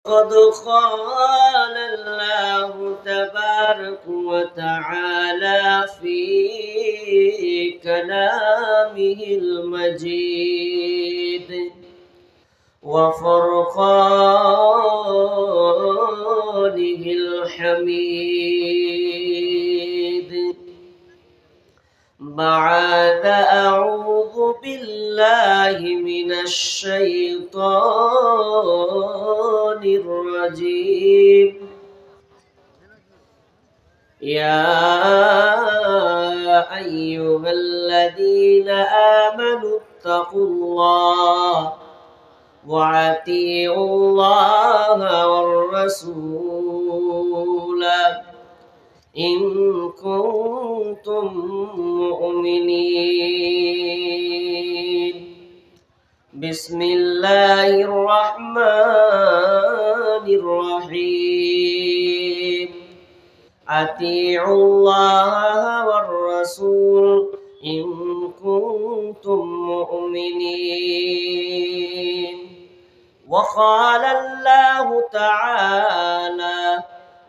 قد قال الله تبارك وتعالى في كلامه المجيد وفرقانه الحميد بعد أعوذ بالله من الشيطان الرجيم يا أيها الذين آمنوا اتقوا الله وأطيعوا الله والرسول إن كنتم مؤمنين بسم الله الرحمن الرحيم أطيعوا الله والرسول إن كنتم مؤمنين وقال الله تعالى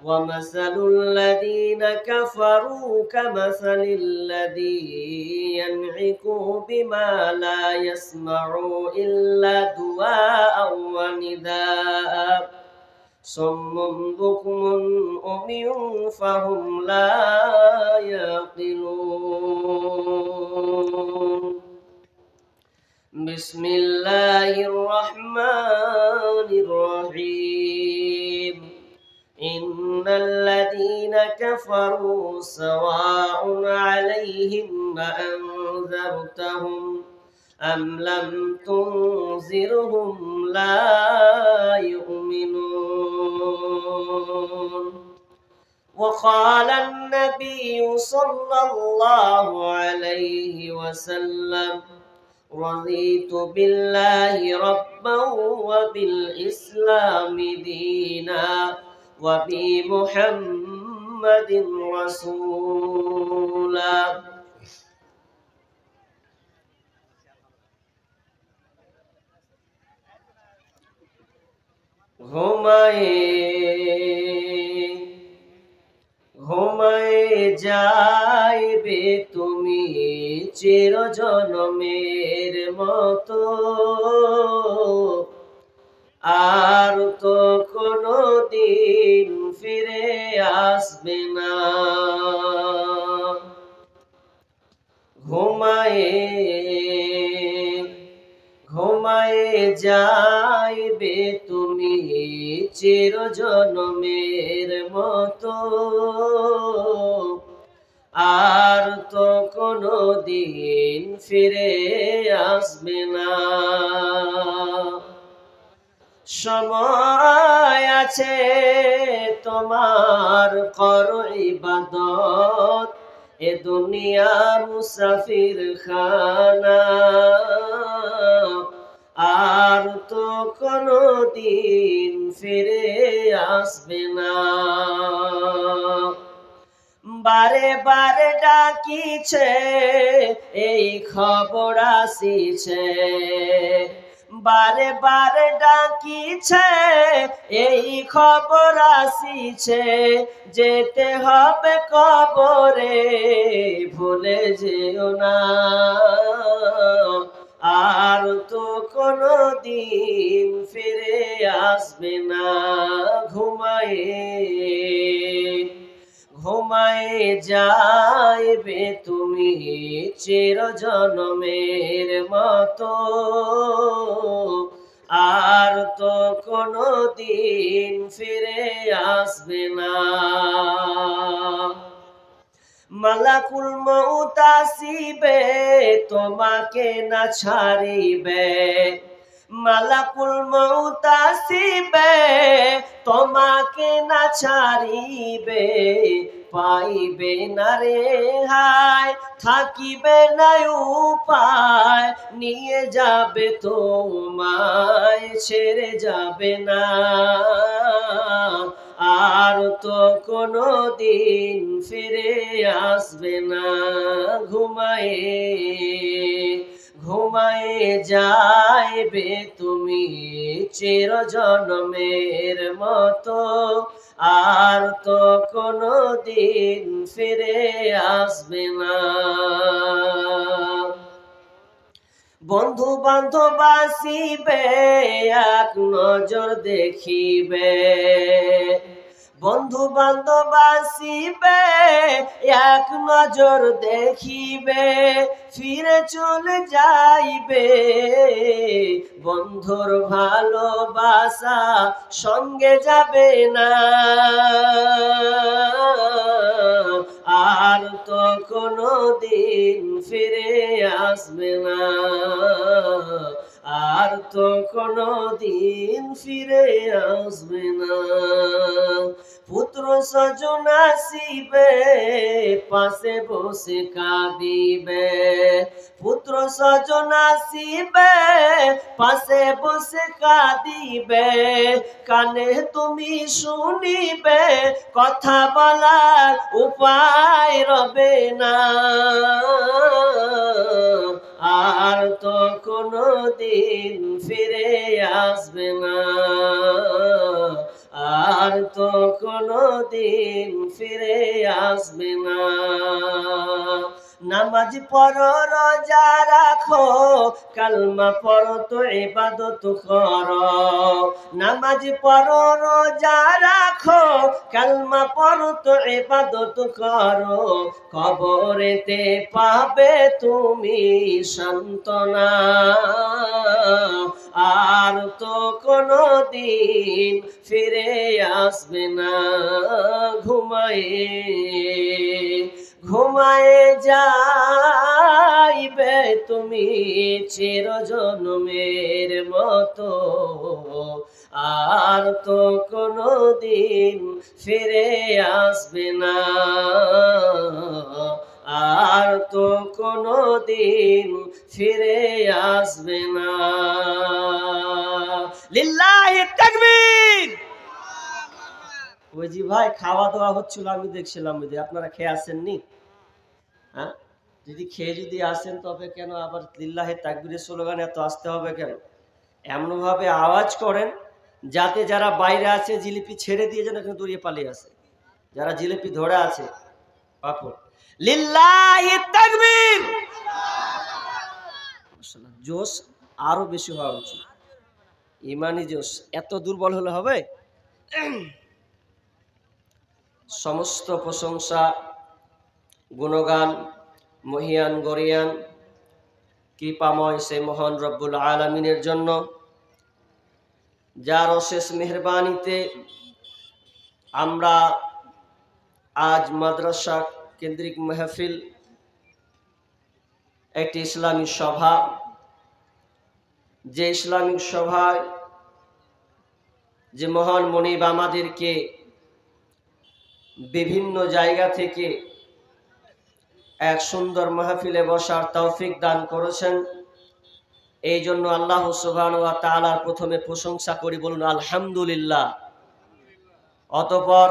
ومثل الذين كفروا كمثل الذي ينعق بما لا يسمع إلا دعاء ونداء صم بكم عمي فهم لا يعقلون بسم الله الرحمن الرحيم إن الذين كفروا سواء عليهم أأنذرتهم أم لم تنذرهم لا يؤمنون وقال النبي صلى الله عليه وسلم رضيت بالله ربا وبالإسلام دينا وبمحمد رسولا ঘুমায়ে যাইবে তুমি চিরজনমের মতো আর তো কোনো দিন ফিরে আসবে না ঘুমায়ে যাইবে তুমি চিরজনমের মতো আর তো কোনো দিন ফিরে আসবে না সময় আছে তোমার করো ইবাদত এ দুনিয়া মুসাফির খানা আর তো কোনো দিন ফিরে আসবে না বারে বারে ডাকিছে এই খবর আসিছে বারে বারে ডাকিছে এই খবর আসিছে যেতে হবে কবরে ভুলে যেও না আর তো কোনো দিন ফিরে আসবে না ঘুমায়ে যাইবে তুমি চিরজনমের মতো আর তো কোনো দিন ফিরে আসবে না মালাকুল মউত আসিবে তোমাকে না ছাড়িবে মালাকুল মউত আসিবে তোমাকে না ছাড়িবে পাইবে না রেহাই থাকিবে না উপায় নিয়ে যাবে তোমায় ছেড়ে যাবে না আর তো কোনো দিন ফিরে আসবে না ঘুমায়ে যাইবে তুমি চিরজন্মের মতো, আর তো কোনো দিন ফিরে আসবে না। বন্ধু বান্ধব আসিবে এক নজর দেখিবে, বন্ধু বান্ধব আসিবে এক নজর দেখিবে, ফিরে চলে যাইবে বন্ধুর ভালোবাসা সঙ্গে যাবে না। আর তো কোনো দিন ফিরে আসবে না, আর তো কোনো দিন ফিরে আসবে না। পুত্র স্বজন আসিবে পাশে বসে কাঁদিবে, পুত্র স্বজন আসিবে পাশে বসে কাঁদিবে, কানে তুমি শুনিবে কথা বলার উপায় রবে না। আর তো কোনো দিন ফিরে আসবে না, আর তো কোনো দিন ফিরে আসবে না। নামাজ পড়ো রোজা রাখো কালমা পড়ো তো ইবাদত করো, নামাজ পড়ো রোজা রাখো কালমা পড়ো তো ইবাদত করো, কবরেতে পাবে তুমি সান্ত্বনা। আর তো কোনো দিন ফিরে আসবে না, ঘুমায়ে যাইবে তুমি চিরজন্মের মতো, আর তো কোনো দিন ফিরে আসবে না, আর তো কোনো দিন ফিরে আসবে না। লিল্লাহি তাকবীর। ওই জি ভাই খাওয়া দাওয়া হচ্ছিল, আমি দেখছিলাম, ওই যে আপনারা খেয়ে আসেননি? হ্যাঁ, যদি খেয়ে যদি আসেন তবে কেন আবার লিল্লাহি তাকবীরের স্লোগান এত আসতে হবে কেন? এমনভাবে আওয়াজ করেন যাতে যারা বাইরে আছে জিলিপি ছেড়ে দিয়ে যেন এখানে দৌড়িয়ে পালিয়ে আসে, যারা জিলিপি ধরে আছে পাপড়। লিল্লাহি তাকবীর। জোশ আরো বেশি হওয়া উচিত, ইমানি জোশ। এত দুর্বল হলে হবে? সমস্ত প্রশংসা গুণগান মহিয়ান গরিয়ান কৃপাময় সেই মহান রব্বুল আলামিনের জন্য, যার অশেষ মেহেরবানিতে আমরা আজ মাদ্রাসা কেন্দ্রিক মাহফিল, একটি ইসলামী সভা, যে ইসলামিক সভায় যে মহান মনিব আমাদেরকে বিভিন্ন জায়গা থেকে এক সুন্দর মাহফিলে বসার তৌফিক দান করেছেন, এই জন্য আল্লাহ সুবহানাহু ওয়া তাআলার প্রথমে প্রশংসা করি, বলুন আলহামদুলিল্লাহ। অতঃপর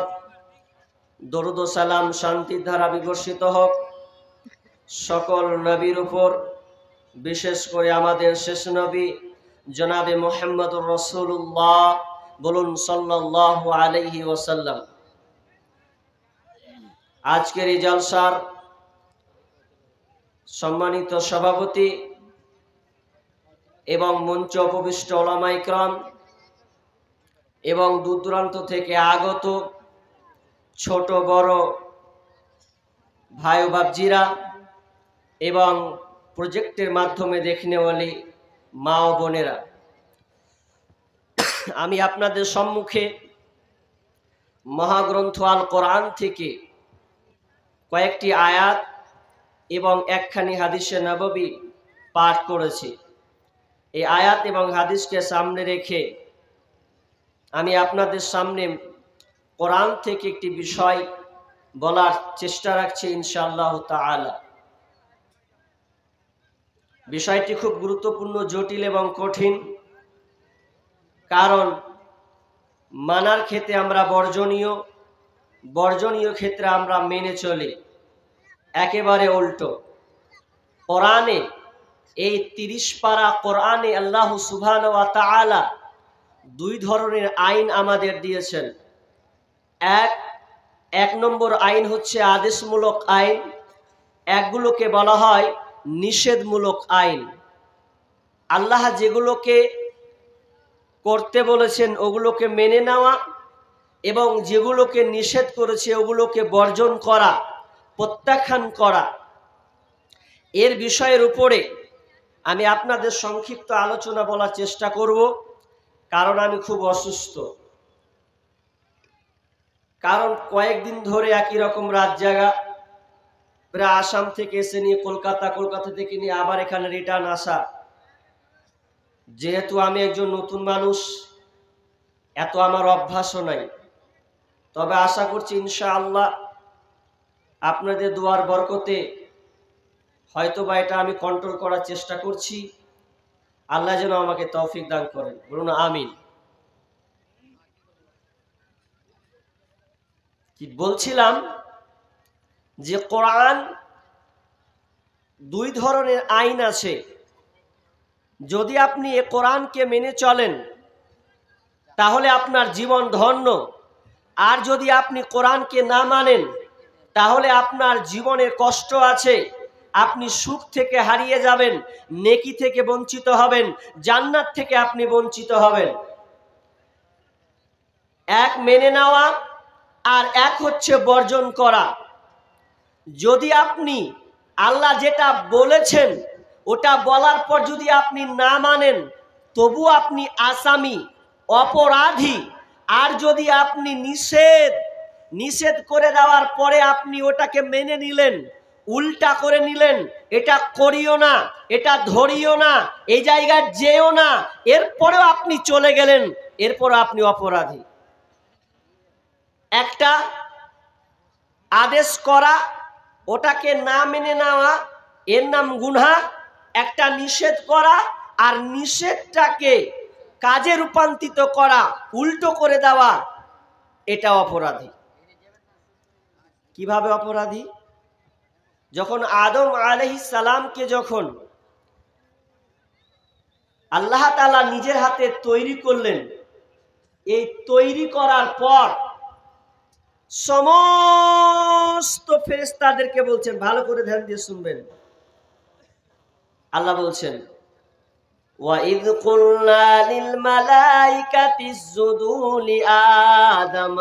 দরুদ ও সালাম শান্তির ধারা বিবর্ষিত হোক সকল নবীর উপর, বিশেষ করে আমাদের শেষ নবী জনাবে মুহাম্মদুর রাসূলুল্লাহ, বলুন সাল্লাল্লাহু আলাইহি ওয়াসাল্লাম। আজকের এই জলসার সম্মানিত সভাপতি এবং মঞ্চ উপবিষ্ট উলামায়ে কেরাম এবং দূর দূরান্ত থেকে আগত ছোট বড় ভাই ও বাপজিরা এবং প্রজেক্টের মাধ্যমে দেখনেওয়ালি মা ও বোনেরা, আমি আপনাদের সম্মুখে মহাগ্রন্থ আল কোরআন থেকে কয়েকটি আয়াত এবং একখানি হাদিসে নববী পাঠ করেছি। এই আয়াত এবং হাদিসকে সামনে রেখে আমি আপনাদের সামনে কোরআন থেকে একটি বিষয় বলার চেষ্টা রাখছি ইনশাআল্লাহ তাআলা। বিষয়টি খুব গুরুত্বপূর্ণ, জটিল এবং কঠিন, কারণ মানার ক্ষেত্রে আমরা বর্জনীয় ক্ষেত্রে আমরা মেনে চলি, একেবারে উল্টো। কোরআনে এই 30 পারা কোরআনে আল্লাহ সুবহানাহু ওয়া তাআলা দুই ধরনের আইন আমাদের দিয়েছেন। এক নম্বর আইন হচ্ছে আদেশমূলক আইন, একগুলোকে বলা হয় নিষেধমূলক আইন। আল্লাহ যেগুলোকে করতে বলেছেন ওগুলোকে মেনে নেওয়া এবং যেগুলোকে নিষেধ করেছে ওগুলোকে বর্জন করা, প্রত্যাখ্যান করা। এর বিষয়ের উপরে আমি আপনাদের সংক্ষিপ্ত আলোচনা বলার চেষ্টা করব, কারণ আমি খুব অসুস্থ। কারণ কয়েকদিন ধরে একই রকম রাত জাগা, প্রায় আসাম থেকে এসে নিয়ে কলকাতা, কলকাতা থেকে নিয়ে আবার এখানে রিটার্ন আসা। যেহেতু আমি একজন নতুন মানুষ, এত আমার অভ্যাসও নাই, তবে আশা করছি ইনশাআল্লাহ আপনাদের দোয়ার বরকতে হয়তোবা এটা আমি কন্ট্রোল করার চেষ্টা করছি। আল্লাহ যেন আমাকে তৌফিক দান করেন, বলুন আমিন। কি বলছিলাম যে কোরআন দুই ধরনের আইন আছে। যদি আপনি এ কোরআনকে মেনে চলেন তাহলে আপনার জীবন ধন্য, আর যদি আপনি কোরআনকে না মানেন তাহলে আপনার জীবনে কষ্ট আছে, আপনি সুখ থেকে হারিয়ে যাবেন, নেকি থেকে বঞ্চিত হবেন, জান্নাত থেকে আপনি বঞ্চিত হবেন। এক মেনে নেওয়া আর এক হচ্ছে বর্জন করা। যদি আপনি আল্লাহ যেটা বলেছেন ওটা বলার পর যদি আপনি না মানেন তবু আপনি আসামি, অপরাধী। আর যদি আপনি নিষেধ করে দেওয়ার পরে আপনি ওটাকে মেনে নিলেন, উল্টা করে নিলেন, এটা করিও না, এটা ধরিও না, এই জায়গায় যেও না, এরপরেও আপনি চলে গেলেন, এরপরে আপনি অপরাধী। একটা আদেশ করা, ওটাকে না মেনে নেওয়া, এর নাম গুনাহ। একটা নিষেধ করা আর নিষেধটাকে কাজে রূপান্তরিত করা, উল্টো করে দেওয়া, এটা অপরাধী। কিভাবে অপরাধী? যখন আদম আলাইহিস সালামকে যখন আল্লাহ তাআলা নিজের হাতে তৈরি করলেন, এই তৈরি করার পর সমস্ত ফেরেশতাদেরকে বলছেন, ভালো করে ধ্যান দিয়ে শুনবেন। আল্লাহ বলছেন, وَإِذْ قُلْنَا لِلْمَلَائِكَةِ اسْجُدُوا لِآدَمَ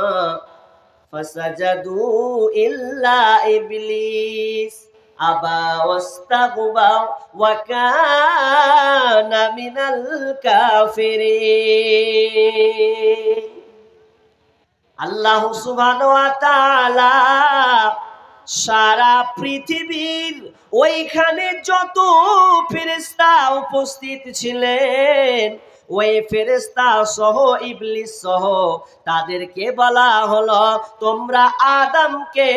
فَسَجَدُوا إِلَّا إِبْلِيسَ أَبَى وَاسْتَكْبَرَ وَكَانَ مِنَ الْكَافِرِينَ। আল্লাহ সুবহানাহু ওয়া তাআলা সারা পৃথিবীর ওইখানে যত ফেরেশতা উপস্থিত ছিলেন, ওই ফেরেশতা সহ ইবলিস সহ তাদেরকে বলা হলো তোমরা আদমকে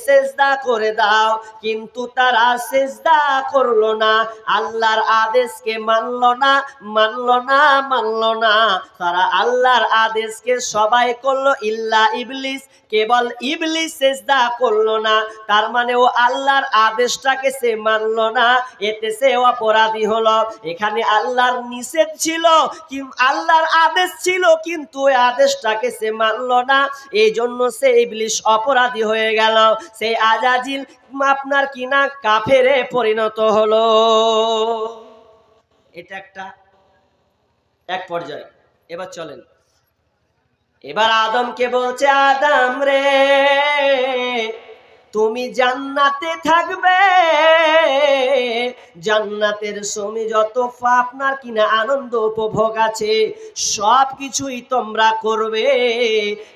সিজদা করে দাও, কিন্তু তারা সিজদা করলো না, আল্লাহর আদেশকে মানলো না। তারা আল্লাহর আদেশকে সবাই করলো ইল্লা ইবলিস, কেবল ইবলিস সিজদা করলো না। তার মানে ও আল্লাহর আদেশটাকে সে মানলো না, এতে সে অপরাধী হলো। এখানে আল্লাহর নিষেধ ছিল, আল্লাহর আদেশ ছিল, কিন্তু ওই আদেশটাকে সে মানলো না, এই জন্য সে ইবলিস অপরাধী হয়ে গেল। সেই আজাজিল আপনার কিনা কাফেরে পরিণত হলো। এটা এক পর্যায়ে। এবার চলেন, এবার আদমকে বলছে, আদম রে তুমি জান্নাতে থাকবে, জান্নাতের সময় যত আপনার কিনা আনন্দ উপভোগ আছে সব কিছুই তোমরা করবে,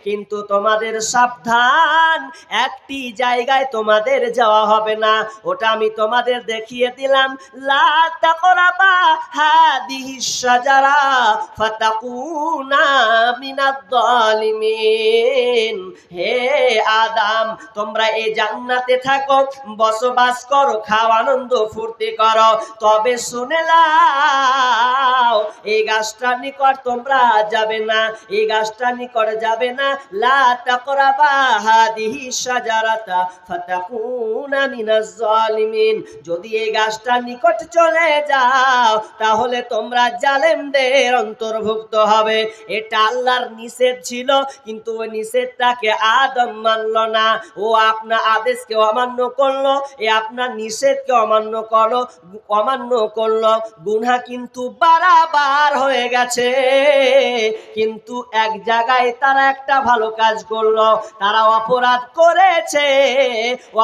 কিন্তু তোমাদের সাবধান, একটি জায়গায় তোমাদের যাওয়া হবে না, ওটা আমি তোমাদের দেখিয়ে দিলাম। লা তাকরাবা হাদিহিশ শাজারা ফাতাকুনা মিনাদ যালিমিন। হে আদম, তোমরা এই জান্নাতে থাকো, বসবাস করো, খাও, আনন্দ ফুর্তি করো। তবে শুনে নাও, এই গাছটার নিকট তোমরা যাবে না, এই গাছটার নিকট যাবে না। লা তাকরাবা হাদিহি শাজারাতা ফাতাকুনা মিনাজ জালিমিন। যদি এই গাছটার নিকট চলে যাও তাহলে তোমরা জালেমদের অন্তর্ভুক্ত হবে। এটা আল্লাহর নিষেধ ছিল, কিন্তু ওই নিষেধটাকে আদম মানল না। ও আপনার আদেশকে অমান্য করলো, এ আপনার নিষেধকে অমান্য করলো। গুনাহ কিন্তু বারবার হয়ে গেছে, কিন্তু এক জায়গায় তারা একটা ভালো কাজ করলো, তারা অপরাধ করেছে।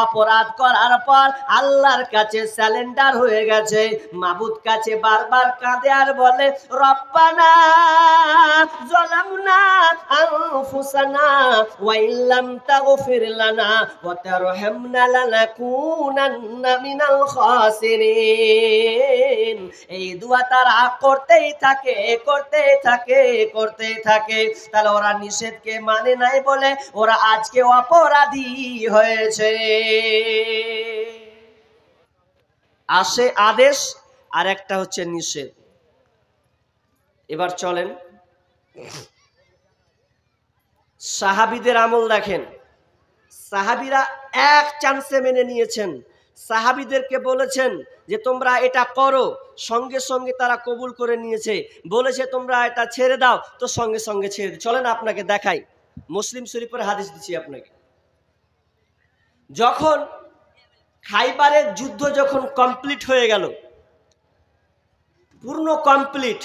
অপরাধ করার পর আল্লাহর কাছে স্যালেন্ডার হয়ে গেছে, মাবুদ কাছে বারবার কাঁদে আর বলে, রব্বানা যালামনা আনফুসানা ওয়া ইল্লাম তাগফির লানা ওয়া তারহামনা লানাকুনান্না মিনাল খাসিরিন। এই দোয়া তারা করতেই থাকে। তাহলে ওরা নিষেধকে মানে নাই বলে ওরা আজকে অপরাধী হয়েছে। আসে আদেশ আর একটা হচ্ছে নিষেধ। এবার চলেন সাহাবীদের আমল দেখেন। সাহাবীরা এক চান্সে মেনে নিয়েছেন। সাহাবীদেরকে বলেছেন যে তোমরা এটা করো, সঙ্গে সঙ্গে তারা কবুল করে নিয়েছে। বলেছে তোমরা এটা ছেড়ে দাও, তো সঙ্গে সঙ্গে ছেড়ে দিই। চলেন আপনাকে দেখাই, মুসলিম শরীফের হাদিস দিচ্ছি আপনাকে। যখন খাইবারের যুদ্ধ যখন কমপ্লিট হয়ে গেল, পূর্ণ কমপ্লিট,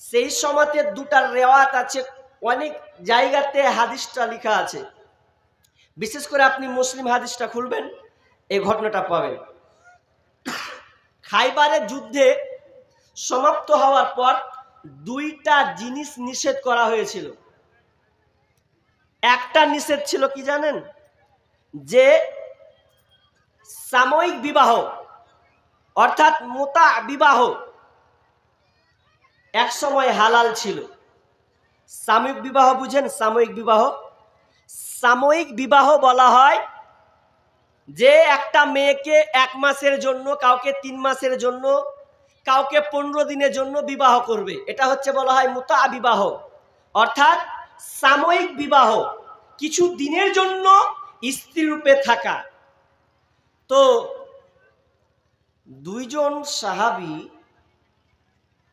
সেই সময়তে দুটা রেওয়াত আছে, অনেক জায়গাতে হাদিসটা লেখা আছে। বিশেষ করে আপনি মুসলিম হাদিসটা খুলবেন, এই ঘটনাটা পাবেন। খাইবারের যুদ্ধে সমাপ্ত হওয়ার পর দুইটা জিনিস নিষেধ করা হয়েছিল। একটা নিষেধ ছিল কি জানেন, যে সাময়িক বিবাহ অর্থাৎ মুতা বিবাহ এক সময় হালাল ছিল। সাময়িক বিবাহ বুঝেন? সাময়িক বিবাহ বলা হয় যে একটা মেয়েকে 1 মাসের জন্য, কাউকে 3 মাসের জন্য, কাউকে 15 দিনের জন্য বিবাহ করবে, এটা হচ্ছে বলা হয় মুতা বিবাহ। অর্থাৎ সাময়িক বিবাহ, কিছু দিনের জন্য স্ত্রী রূপে থাকা। তো দুইজন সাহাবী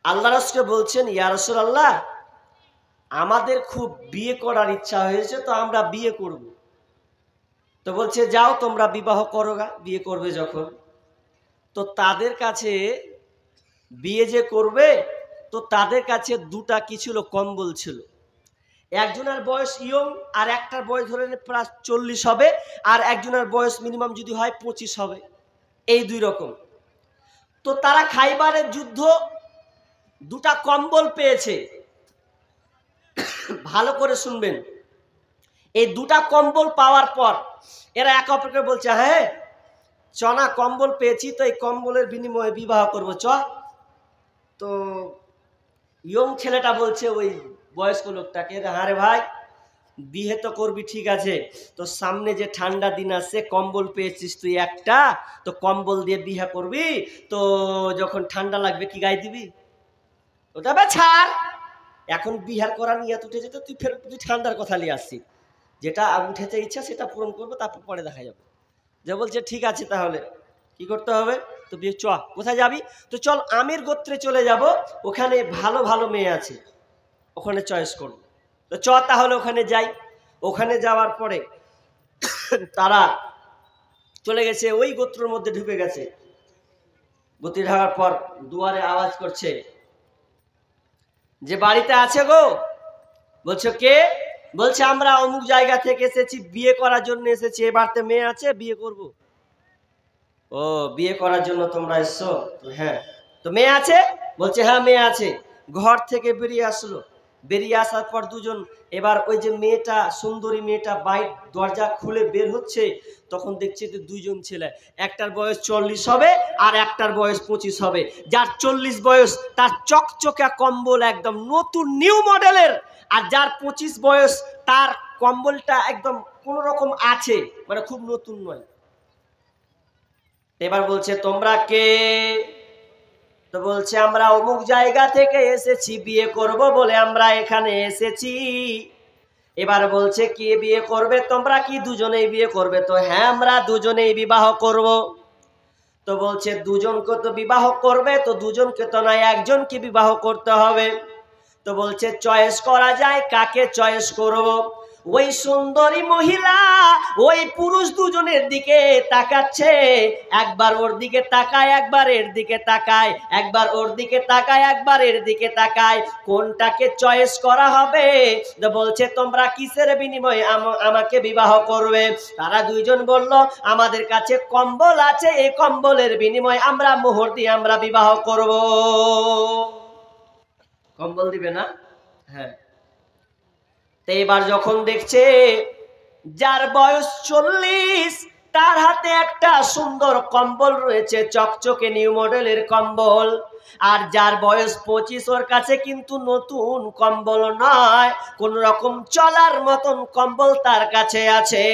আল্লাহর রাসূলকে বলছেন, ইয়া রাসূলুল্লাহ, আমাদের খুব বিয়ে করার ইচ্ছা হয়েছে, তো আমরা বিয়ে করব। তো বলছে যাও তোমরা বিবাহ করো গা, বিয়ে করবে যখন। তো তাদের কাছে বিয়ে যে করবে, তো তাদের কাছে দুটা কি ছিল, কম্বল ছিল। একজনের বয়স ইয়ং, আর একটার বয়স ধরে প্রায় 40 হবে, আর একজনের বয়স মিনিমাম যদি হয় 25 হবে, এই দুই রকম। তো তারা খাইবারের যুদ্ধ দুটা কম্বল পেয়েছে। ভালো করে শুনবেন, এই দুটা কম্বল পাওয়ার পর এরা একে অপরকে বলছে, হ্যাঁ চনা কম্বল পেয়েছি, তো এই কম্বলের বিনিময়ে বিবাহ করবো, চ। তো ইয়ং ছেলেটা বলছে ওই বয়স্ক লোকটাকে, হ্যাঁ রে ভাই, বিয়ে তো করবি ঠিক আছে, তো সামনে যে ঠান্ডা দিন আসছে, কম্বল পেয়েছিস তুই একটা, তো কম্বল দিয়ে বিয়ে করবি, তো যখন ঠান্ডা লাগবে কি গায়ে দিবি? ওটা ছাড়, এখন বিহার করা নিয়ে উঠে যেত, তুই ঠান্ডার কথা নিয়ে আসছি, যেটা উঠেতে ইচ্ছা সেটা পূরণ করবো, তারপর পরে দেখা যাবে। যে বলছে ঠিক আছে, তাহলে কি করতে হবে? তো বিয়ে, চ। কোথায় যাবি? তো চল আমির গোত্রে চলে যাব, ওখানে ভালো ভালো মেয়ে আছে, ওখানে চয়েস করব। তো চ তাহলে ওখানে যাই। ওখানে যাওয়ার পরে তারা চলে গেছে, ওই গোত্রের মধ্যে ঢুকে গেছে। গোত্রে ঢাকার পর দুয়ারে আওয়াজ করছে যে বাড়িতে আছে গো? বলছো কে? বলছে আমরা অমুক জায়গা থেকে এসেছি, বিয়ে করার জন্য এসেছি, এ বাড়িতে মেয়ে আছে, বিয়ে করব। ও, বিয়ে করার জন্য তোমরা এসছো? তো হ্যাঁ। তো মেয়ে আছে? বলছে হ্যাঁ মেয়ে আছে। ঘর থেকে বেরিয়ে আসলো, বেরিয়ে আসার পর দুজন, এবার ওই যে মেয়েটা, সুন্দরী মেয়েটা বাইর দরজা খুলে বের হচ্ছে, তখন দেখছে যে দুইজন ছেলে, একটার বয়স 40 হবে আর একটার বয়স 25 হবে। যার 40 বয়স তার চকচকা কম্বল একদম নতুন নিউ মডেলের, আর যার 25 বয়স তার কম্বলটা একদম কোন রকম আছে, মানে খুব নতুন নয়। এবার বলছে তোমরা কে? তো বলছে আমরা অমুক জায়গা থেকে এসেছি, বিয়ে করব বলে আমরা এখানে এসেছি। এবার বলছে কি বিয়ে করবে তোমরা? কি দুজনেই বিয়ে করবে? তো হ্যাঁ, আমরা দুজনেই বিবাহ করব। তো বলছে দুজনকে তো বিবাহ করবে, তো দুজনকে তো নয়, একজনকে বিবাহ করতে হবে। তো বলছে চয়েস করা যায়, কাকে চয়েস করব? ওই সুন্দরী মহিলা ওই পুরুষ দুজনের দিকে তাকাচ্ছে, একবার ওর দিকে তাকায়, একবার এর দিকে তাকায়, একবার ওর দিকে তাকায়, একবার এর দিকে তাকায়, কোনটাকে চয়েস করা হবে? তো বলছে তোমরা কিসের বিনিময়ে আমাকে বিবাহ করবে? তারা দুইজন বলল আমাদের কাছে কম্বল আছে, এই কম্বলের বিনিময়ে আমরা মোহর দিয়ে আমরা বিবাহ করব। কম্বল দিবে না? হ্যাঁ। তো এবার যখন দেখছে যার বয়স 40, তার হাতে একটা সুন্দর কম্বল রয়েছে, চকচকে নিউ মডেলের কম্বল, আর যার বয়স 25 ওর কাছে কিন্তু নতুন কম্বল নয়, কোন রকম চলার মতন কম্বল তার কাছে আছে।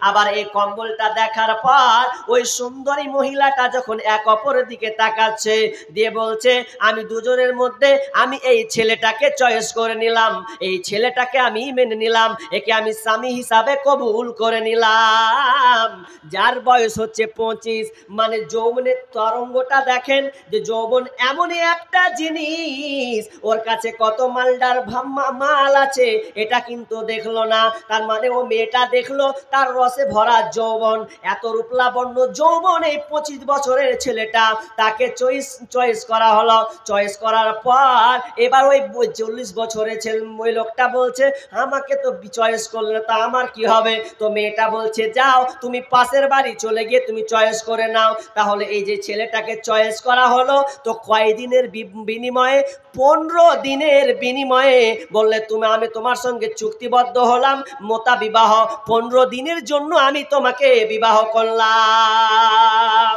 আবার এই কম্বলটা দেখার পর ওই সুন্দরী মহিলাটা যখন এক অপরের দিকে তাকাচ্ছে, দিয়ে বলছে আমি দুজনের মধ্যে আমি এই ছেলেটাকে চয়েস করে নিলাম, এই ছেলেটাকে আমি মেনে নিলাম, একে আমি স্বামী হিসাবে কবুল করে নিলাম। যার বয়স হচ্ছে 25, মানে যৌবনের তরঙ্গটা দেখেন, যে যৌবন এমনই একটা জিনিস, ওর কাছে কত মালদার মাল আছে এটা কিন্তু দেখলো না। তার মানে ও মেয়েটা দেখলো তার রসে ভরা যৌবন, এত রূপলাবণ্য যৌবন, এই 25 বছরের ছেলেটা, তাকে চয়েস করা হলো। চয়েস করার পর এবার ওই 40 বছরের ছেলে ওই লোকটা বলছে আমাকে তো চয়েস করলে তা আমার কি হবে? তো মেয়েটা বলছে যাও তুমি পাশের বাড়ি চলে গিয়ে তুমি চয়েস করে নাও। তাহলে এই যে ছেলেটাকে চয়েস করা হলো, তো কয়দিনের বিনিময়ে? 15 দিনের বিনিময়ে। বললে আমি তোমার সঙ্গে চুক্তিবদ্ধ হলাম, মোতা বিবাহ, 15 দিনের জন্য আমি তোমাকে বিবাহ করলাম।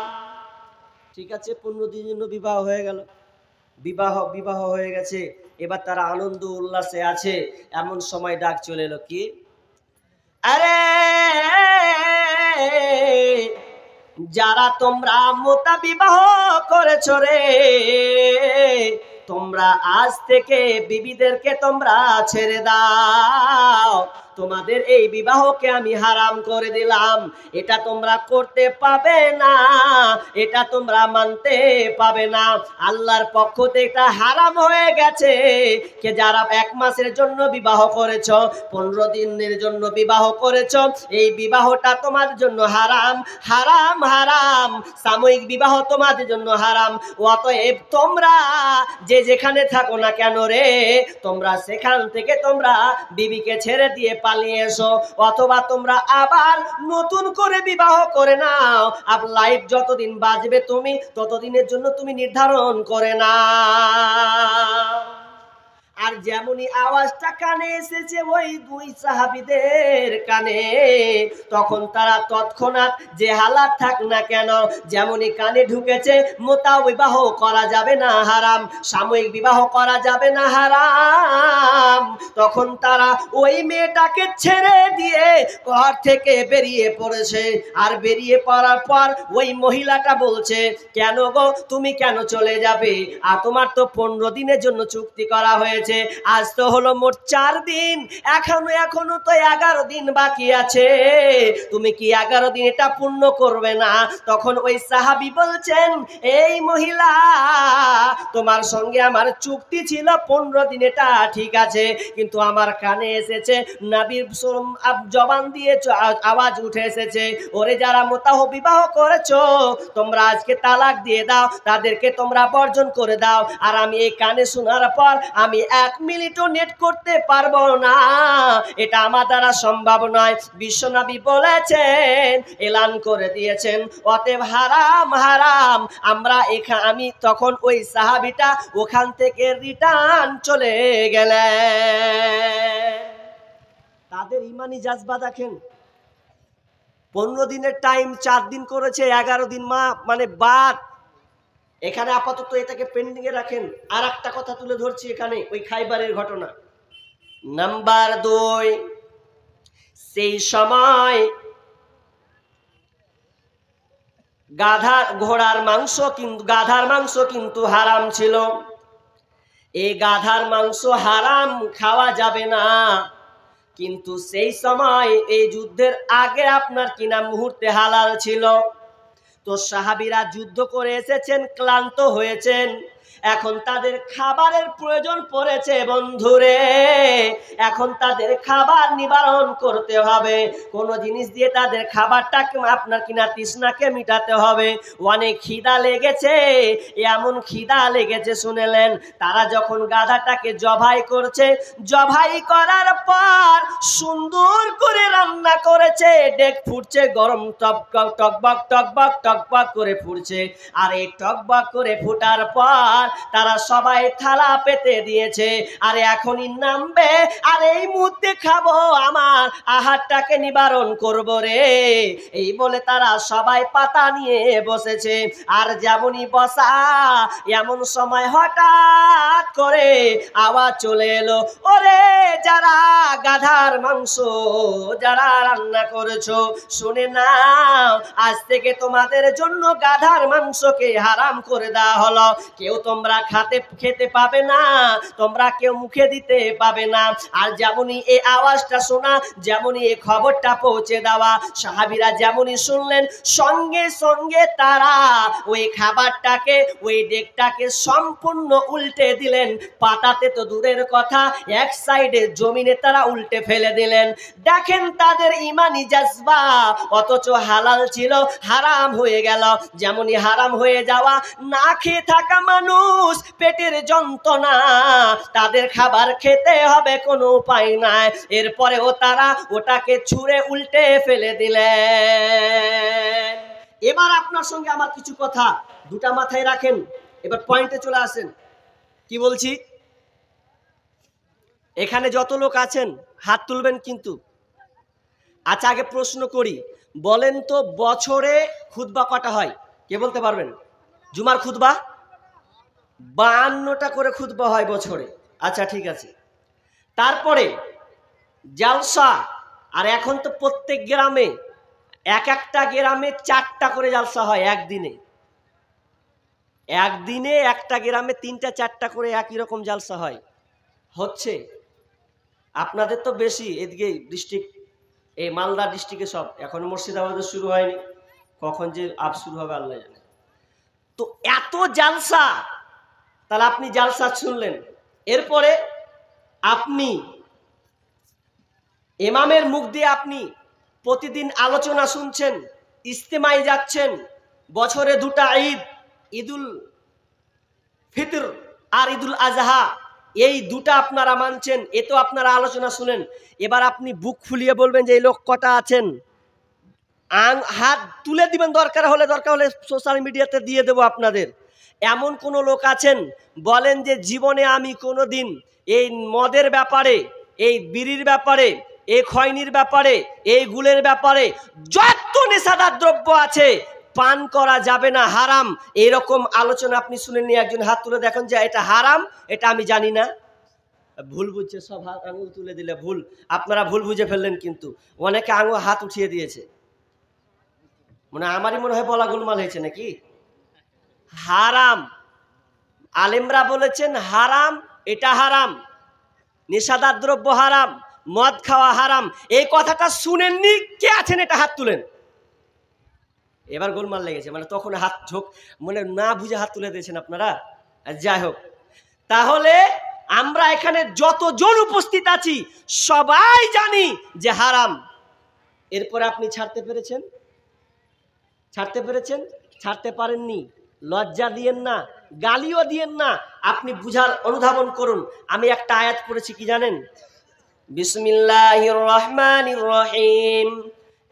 ঠিক আছে, 15 দিনের জন্য বিবাহ হয়ে গেল। বিবাহ হয়ে গেছে, এবার তারা আনন্দ উল্লাসে আছে। এমন সময় ডাক চলে এলো, কি? আরে যারা তোমরা মোতা বিবাহ করেছ রে, তোমরা আজ থেকে বিবিদেরকে তোমরা ছেড়ে দাও, তোমাদের এই বিবাহকে আমি হারাম করে দিলাম, এটা তোমরা করতে পাবে না, এটা তোমরা মানতে পাবে না। আল্লাহর পক্ষ থেকে এটা হারাম হয়ে গেছে। কে যারা 1 মাসের জন্য বিবাহ করেছ, 15 দিনের জন্য বিবাহ করেছ, এই বিবাহটা তোমার জন্য হারাম, হারাম, হারাম। সাময়িক বিবাহ তোমাদের জন্য হারাম। অতএব তোমরা যে যেখানে থাকো না কেন রে, তোমরা সেখান থেকে তোমরা বিবিকে ছেড়ে দিয়ে পালিয়ে এসো, অথবা তোমরা আবার নতুন করে বিবাহ করে নাও। আর লাইফ যতদিন বাঁচবে তুমি ততদিনের জন্য তুমি নির্ধারণ করে নাও। আর যেমনই আওয়াজটা কানে এসেছে ওই 2 সাহাবীদের কানে, তখন তারা তৎক্ষণাৎ যে হালাত থাক না কেন, যেমনই কানে ঢুকেছে মোতা বিবাহ করা যাবে না, হারাম, সাময়িক বিবাহ করা যাবে না, হারাম, তখন তারা ওই মেয়েটাকে ছেড়ে দিয়ে ঘর থেকে বেরিয়ে পড়েছে। আর বেরিয়ে পড়ার পর ওই মহিলাটা বলছে কেন গো তুমি কেন চলে যাবে? আর তোমার তো 15 দিনের জন্য চুক্তি করা হয়েছে, আজ তো হলো মোট 4 দিন, এখনো তো 11 দিন বাকি আছে, তুমি কি 11 দিন এটা পূর্ণ করবে না? তখন ওই সাহাবী বলছেন এই মহিলা, তোমার সঙ্গে আমার চুক্তি ছিল 15 দিন, এটা ঠিক আছে, কিন্তু আমার কানে এসেছে নবীর জবান দিয়ে আওয়াজ উঠে এসেছে, ওরে যারা মোতাহ বিবাহ করেছো তোমরা আজকে তালাক দিয়ে দাও, তাদেরকে তোমরা বর্জন করে দাও। আর আমি এই কানে শোনার পর আমি 1 মিনিটও নেট করতে পারবো না, এটা আমার দ্বারা সম্ভব নয়। বিশ্বনবী বলেছেন, এলান করে দিয়েছেন, অতএব হারাম, হারাম। আমি তখন ওই সাহাবীটা ওখান থেকে রিটার্ন চলে গেলেন। তাদের ইমানি জাজবা দেখেন, 15 দিনের টাইম 4 দিন করেছে, 11 দিন মানে বাদ। এখানে আপাতত এটাকে পেন্ডিং এ রাখেন। আর একটা কথা তুলে ধরছি এখানে, ওই খাইবারের ঘটনা। নাম্বার 2, সেই সময় গাধার মাংস কিন্তু হারাম ছিল। এই গাধার মাংস হারাম, খাওয়া যাবে না। কিন্তু সেই সময় এই যুদ্ধের আগে আপনার কিনা মুহূর্তে হালাল ছিল। তো সাহাবীরা যুদ্ধ করে এসেছেন, ক্লান্ত হয়েছেন, এখন তাদের খাবারের প্রয়োজন পড়েছে বন্ধুরে। এখন তাদের খাবার নিবারণ করতে হবে, কোন জিনিস দিয়ে তাদের খাবারটাকে আপনার কিনা তৃষ্ণাকে মিটাতে হবে। অনেক খিদা লেগেছে, এমন খিদা লেগেছে শুনেলেন, তারা যখন গাধাটাকে জবাই করছে, জবাই করার পর সুন্দর করে রান্না করেছে, ডেক ফুটছে, গরম টকবক টকবক টকবক টকবক করে ফুটছে। আর এই টকবক করে ফুটার পর তারা সবাই থালা পেতে দিয়েছে, আর এখনই নামবে, আর এই মুহূর্তে খাবো, আমার আহারটাকে নিবারণ করব রে, এই বলে তারা সবাই পাতা নিয়ে বসেছে। আর যেমনই বসা, এমন সময় হঠাৎ করে আওয়াজ চলে এলো, ওরে যারা গাধার মাংস যারা রান্না করেছো, শুনে নাও, আজ থেকে তোমাদের জন্য গাধার মাংসকে হারাম করে দেওয়া হলো। কেউ তোমরা খেতে পাবে না, তোমরা কেউ মুখে দিতে পাবে না। আর যেমনই এই আওয়াজটা শোনা, যেমনই এই খবরটা পৌঁছে দেওয়া, সাহাবীরা যেমনই শুনলেন, সঙ্গে সঙ্গে তারা ওই খাবারটাকে, ওই ডেকটাকে সম্পূর্ণ উল্টে দিলেন। পাতাতে তো দূরের কথা, এক সাইডে জমিনে তারা উল্টে ফেলে দিলেন। দেখেন তাদের ইমানি জজবা, অথচ হালাল ছিল হারাম হয়ে গেল। যেমনই হারাম হয়ে যাওয়া, না খেয়ে থাকা মানুষ, পেটের যন্ত্রণা, তাদের খাবার খেতে হবে, কোনো উপায় নাই। এরপরেও তারা ওটাকে ছুঁড়ে উল্টে ফেলে দিলেন। এবার আপনার সঙ্গে আমার কিছু কথা, দুটা মাথায় রাখেন, এবার পয়েন্টে চলে আসেন। কি বলছি? এখানে যত লোক আছেন হাত তুলবেন কিন্তু। আচ্ছা, আগে প্রশ্ন করি, বলেন তো বছরে খুতবা কটা হয়? কে বলতে পারবেন? জুমার খুতবা 52টা করে খুতবা হয় বছরে। আচ্ছা ঠিক আছে। তারপরে জালসা, আর এখন তো প্রত্যেক গ্রামে, একটা গ্রামে 4টা করে জালসা হয় একদিনে। একদিনে একটা গ্রামে 3টা 4টা করে একই রকম জালসা হয়, হচ্ছে। আপনাদের তো বেশি, এদিকে ডিস্ট্রিক্ট, এই মালদা ডিস্ট্রিক্টে সব, এখন মুর্শিদাবাদে শুরু হয়নি, কখন যে আপ শুরু হবে আল্লাহ জানে। তো এত জালসা, তাহলে আপনি জালসা শুনলেন, এরপরে আপনি ইমামের মুখ দিয়ে আপনি প্রতিদিন আলোচনা শুনছেন, ইজতেমায় যাচ্ছেন, বছরে 2টা ঈদ, ঈদুল ফিতর আর ঈদুল আজহা, এই 2টা আপনারা মানছেন, এ তো আপনারা আলোচনা শুনেন। এবার আপনি বুক ফুলিয়ে বলবেন যে এই লোক কটা আছেন, হাত তুলে দিবেন, দরকার হলে সোশ্যাল মিডিয়াতে দিয়ে দেবো আপনাদের। এমন কোন লোক আছেন বলেন যে জীবনে আমি কোনোদিন এই মদের ব্যাপারে, এই বিড়ির ব্যাপারে, এই খয়নির ব্যাপারে, এই গুলের ব্যাপারে, যত নেশাদার দ্রব্য আছে, পান করা যাবে না, হারাম, এরকম আলোচনা আপনি শুনেননি? একজন হাত তুলে দেখেন যে এটা হারাম, এটা আমি জানি না। ভুল বুঝছে, সব হাত আঙুল তুলে দিলে ভুল, আপনারা ভুল বুঝে ফেললেন। কিন্তু অনেকে হাত উঠিয়ে দিয়েছে, আমারই মনে হয় বলা গোলমাল হয়েছে নাকি। হারাম, আলেমরা বলেছেন হারাম, এটা হারাম, নেশাদার দ্রব্য হারাম, মদ খাওয়া হারাম। এই কথাটা শুনেননি? কে আছেন এটা হাত তুলেন। এবার গোলমাল লেগেছে, তখন হাত ঝোঁক, না বুঝে হাত তুলে দিয়েছেন আপনারা। যাই হোক, তাহলে আমরা এখানে যতজন উপস্থিত আছি সবাই জানি যে হারাম। এরপরে আপনি ছাড়তে পেরেছেন? ছাড়তে পারেননি, লজ্জা দিয়েন না, গালিও দিয়েন না, আপনি বুঝার অনুধাবন করুন। আমি একটা আয়াত পড়েছি, কি জানেন? বিসমিল্লাহির রহমানির রহিম,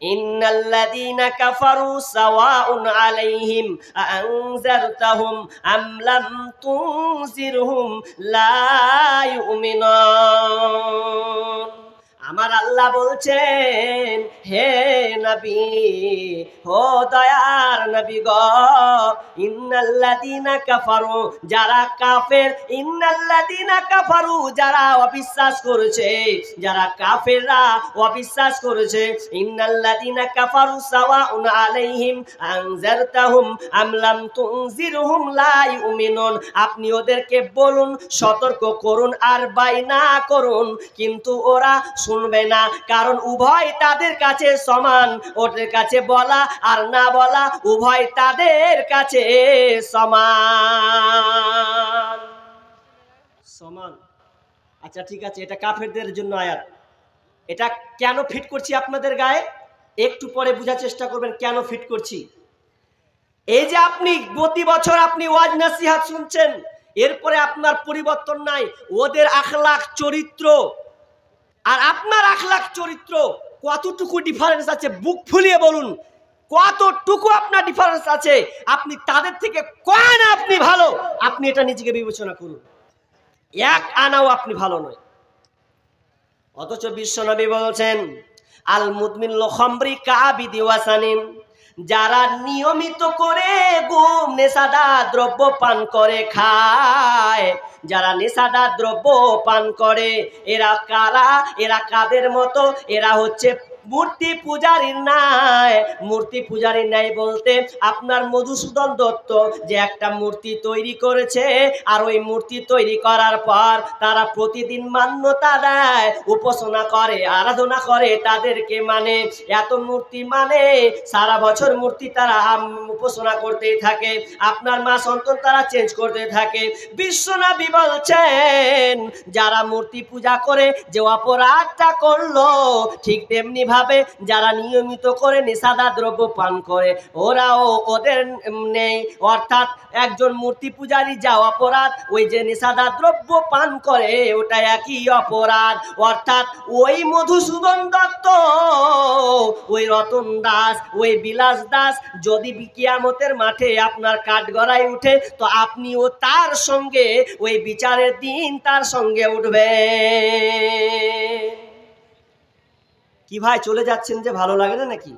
ইন্নাল্লাযীনা কাফারু সাওয়াউন আলাইহিম আনজারতাহুম আম লাম তুনজিরহুম লা ইউমিনুন। আমার আল্লাহ বলছেন, হে নবী, ও দয়ার নবী গো, ইন্নাল্লাযীনা কাফারু, যারা কাফের, ইন্নাল্লাযীনা কাফারু, যারা অবিশ্বাস করেছে, যারা কাফেররা অবিশ্বাস করেছে, ইন্নাল্লাযীনা কাফারু সাওয়াউন আলাইহিম আনজারতাহুম আম লাম তুনজিরহুম লা ইউমিনুন। আপনি ওদেরকে বলুন, সতর্ক করুন আর বাইনা করুন, কিন্তু ওরা শুনবে না, কারণ উভয় তাদের কাছে সমান। ওদের কাছে বলা আর না বলা উভয় তাদের কাছে সমান সমান। আচ্ছা ঠিক আছে, এটা কাফেরদের জন্য আয়াত। এটা কেন ফিট করছি আপনাদের গায়ে, একটু পরে বোঝার চেষ্টা করবেন কেন ফিট করছি। এই যে আপনি প্রতি বছর আপনি ওয়াজ নসিহত শুনছেন, এরপরে আপনার পরিবর্তন নাই। ওদের আখলাক চরিত্র আর আপনার আখলাক চরিত্র কতটুকু ডিফারেন্স আছে, বুক ফুলিয়ে বলুন কতটুকু আপনার ডিফারেন্স আছে। আপনি তাদের থেকে কয় আনা আপনি ভালো, আপনি এটা নিজেকে বিবেচনা করুন। এক আনাও আপনি ভালো নয়। অথচ বিশ্বনবী বলছেন, আল মুদমিনুল খামরি কাবিদি ওয়াসানিন, যারা নিয়মিত করে গুম নেশাদার দ্রব্য পান করে খায়, যারা নেশাদার দ্রব্য পান করে, এরা কারা? এরা কাদের মতো? এরা হচ্ছে মূর্তি পূজারীর ন্যায়। মূর্তি পূজারীর ন্যায় বলতে আপনার মধুসূদন দত্ত যে একটা মূর্তি তৈরি করেছে, আর ওই মূর্তি তৈরি করার পর তারা প্রতিদিন মান্যতা দেয়, উপাসনা করে, আরাধনা করে, তাদেরকে মানে, এত মূর্তি মানে সারা বছর মূর্তি তারা উপাসনা করতেই থাকে, আপনার মা সন্তান তারা চেঞ্জ করতে থাকে। বিশ্বনবী বলছেন, যারা মূর্তি পূজা করে যে অপরাধটা করলো, ঠিক তেমনি ভাবে যারা নিয়মিত করে নেশাদার দ্রব্য পান করে, ওরাও ওদের নেই। অর্থাৎ একজন মূর্তি পূজারী যা অপরাধ, ওই যে নেশাদার দ্রব্য পান করে ওটা একই অপরাধ। অর্থাৎ ওই মধুসূদন দত্ত, ওই রতন দাস, ওই বিলাস দাস যদি কিয়ামতের মাঠে আপনার কাঠগড়ায় উঠে, তো আপনিও তার সঙ্গে ওই বিচারের দিন তার সঙ্গে উঠবে। কি ভাই চলে যাচ্ছেন যে, ভালো লাগে না নাকি?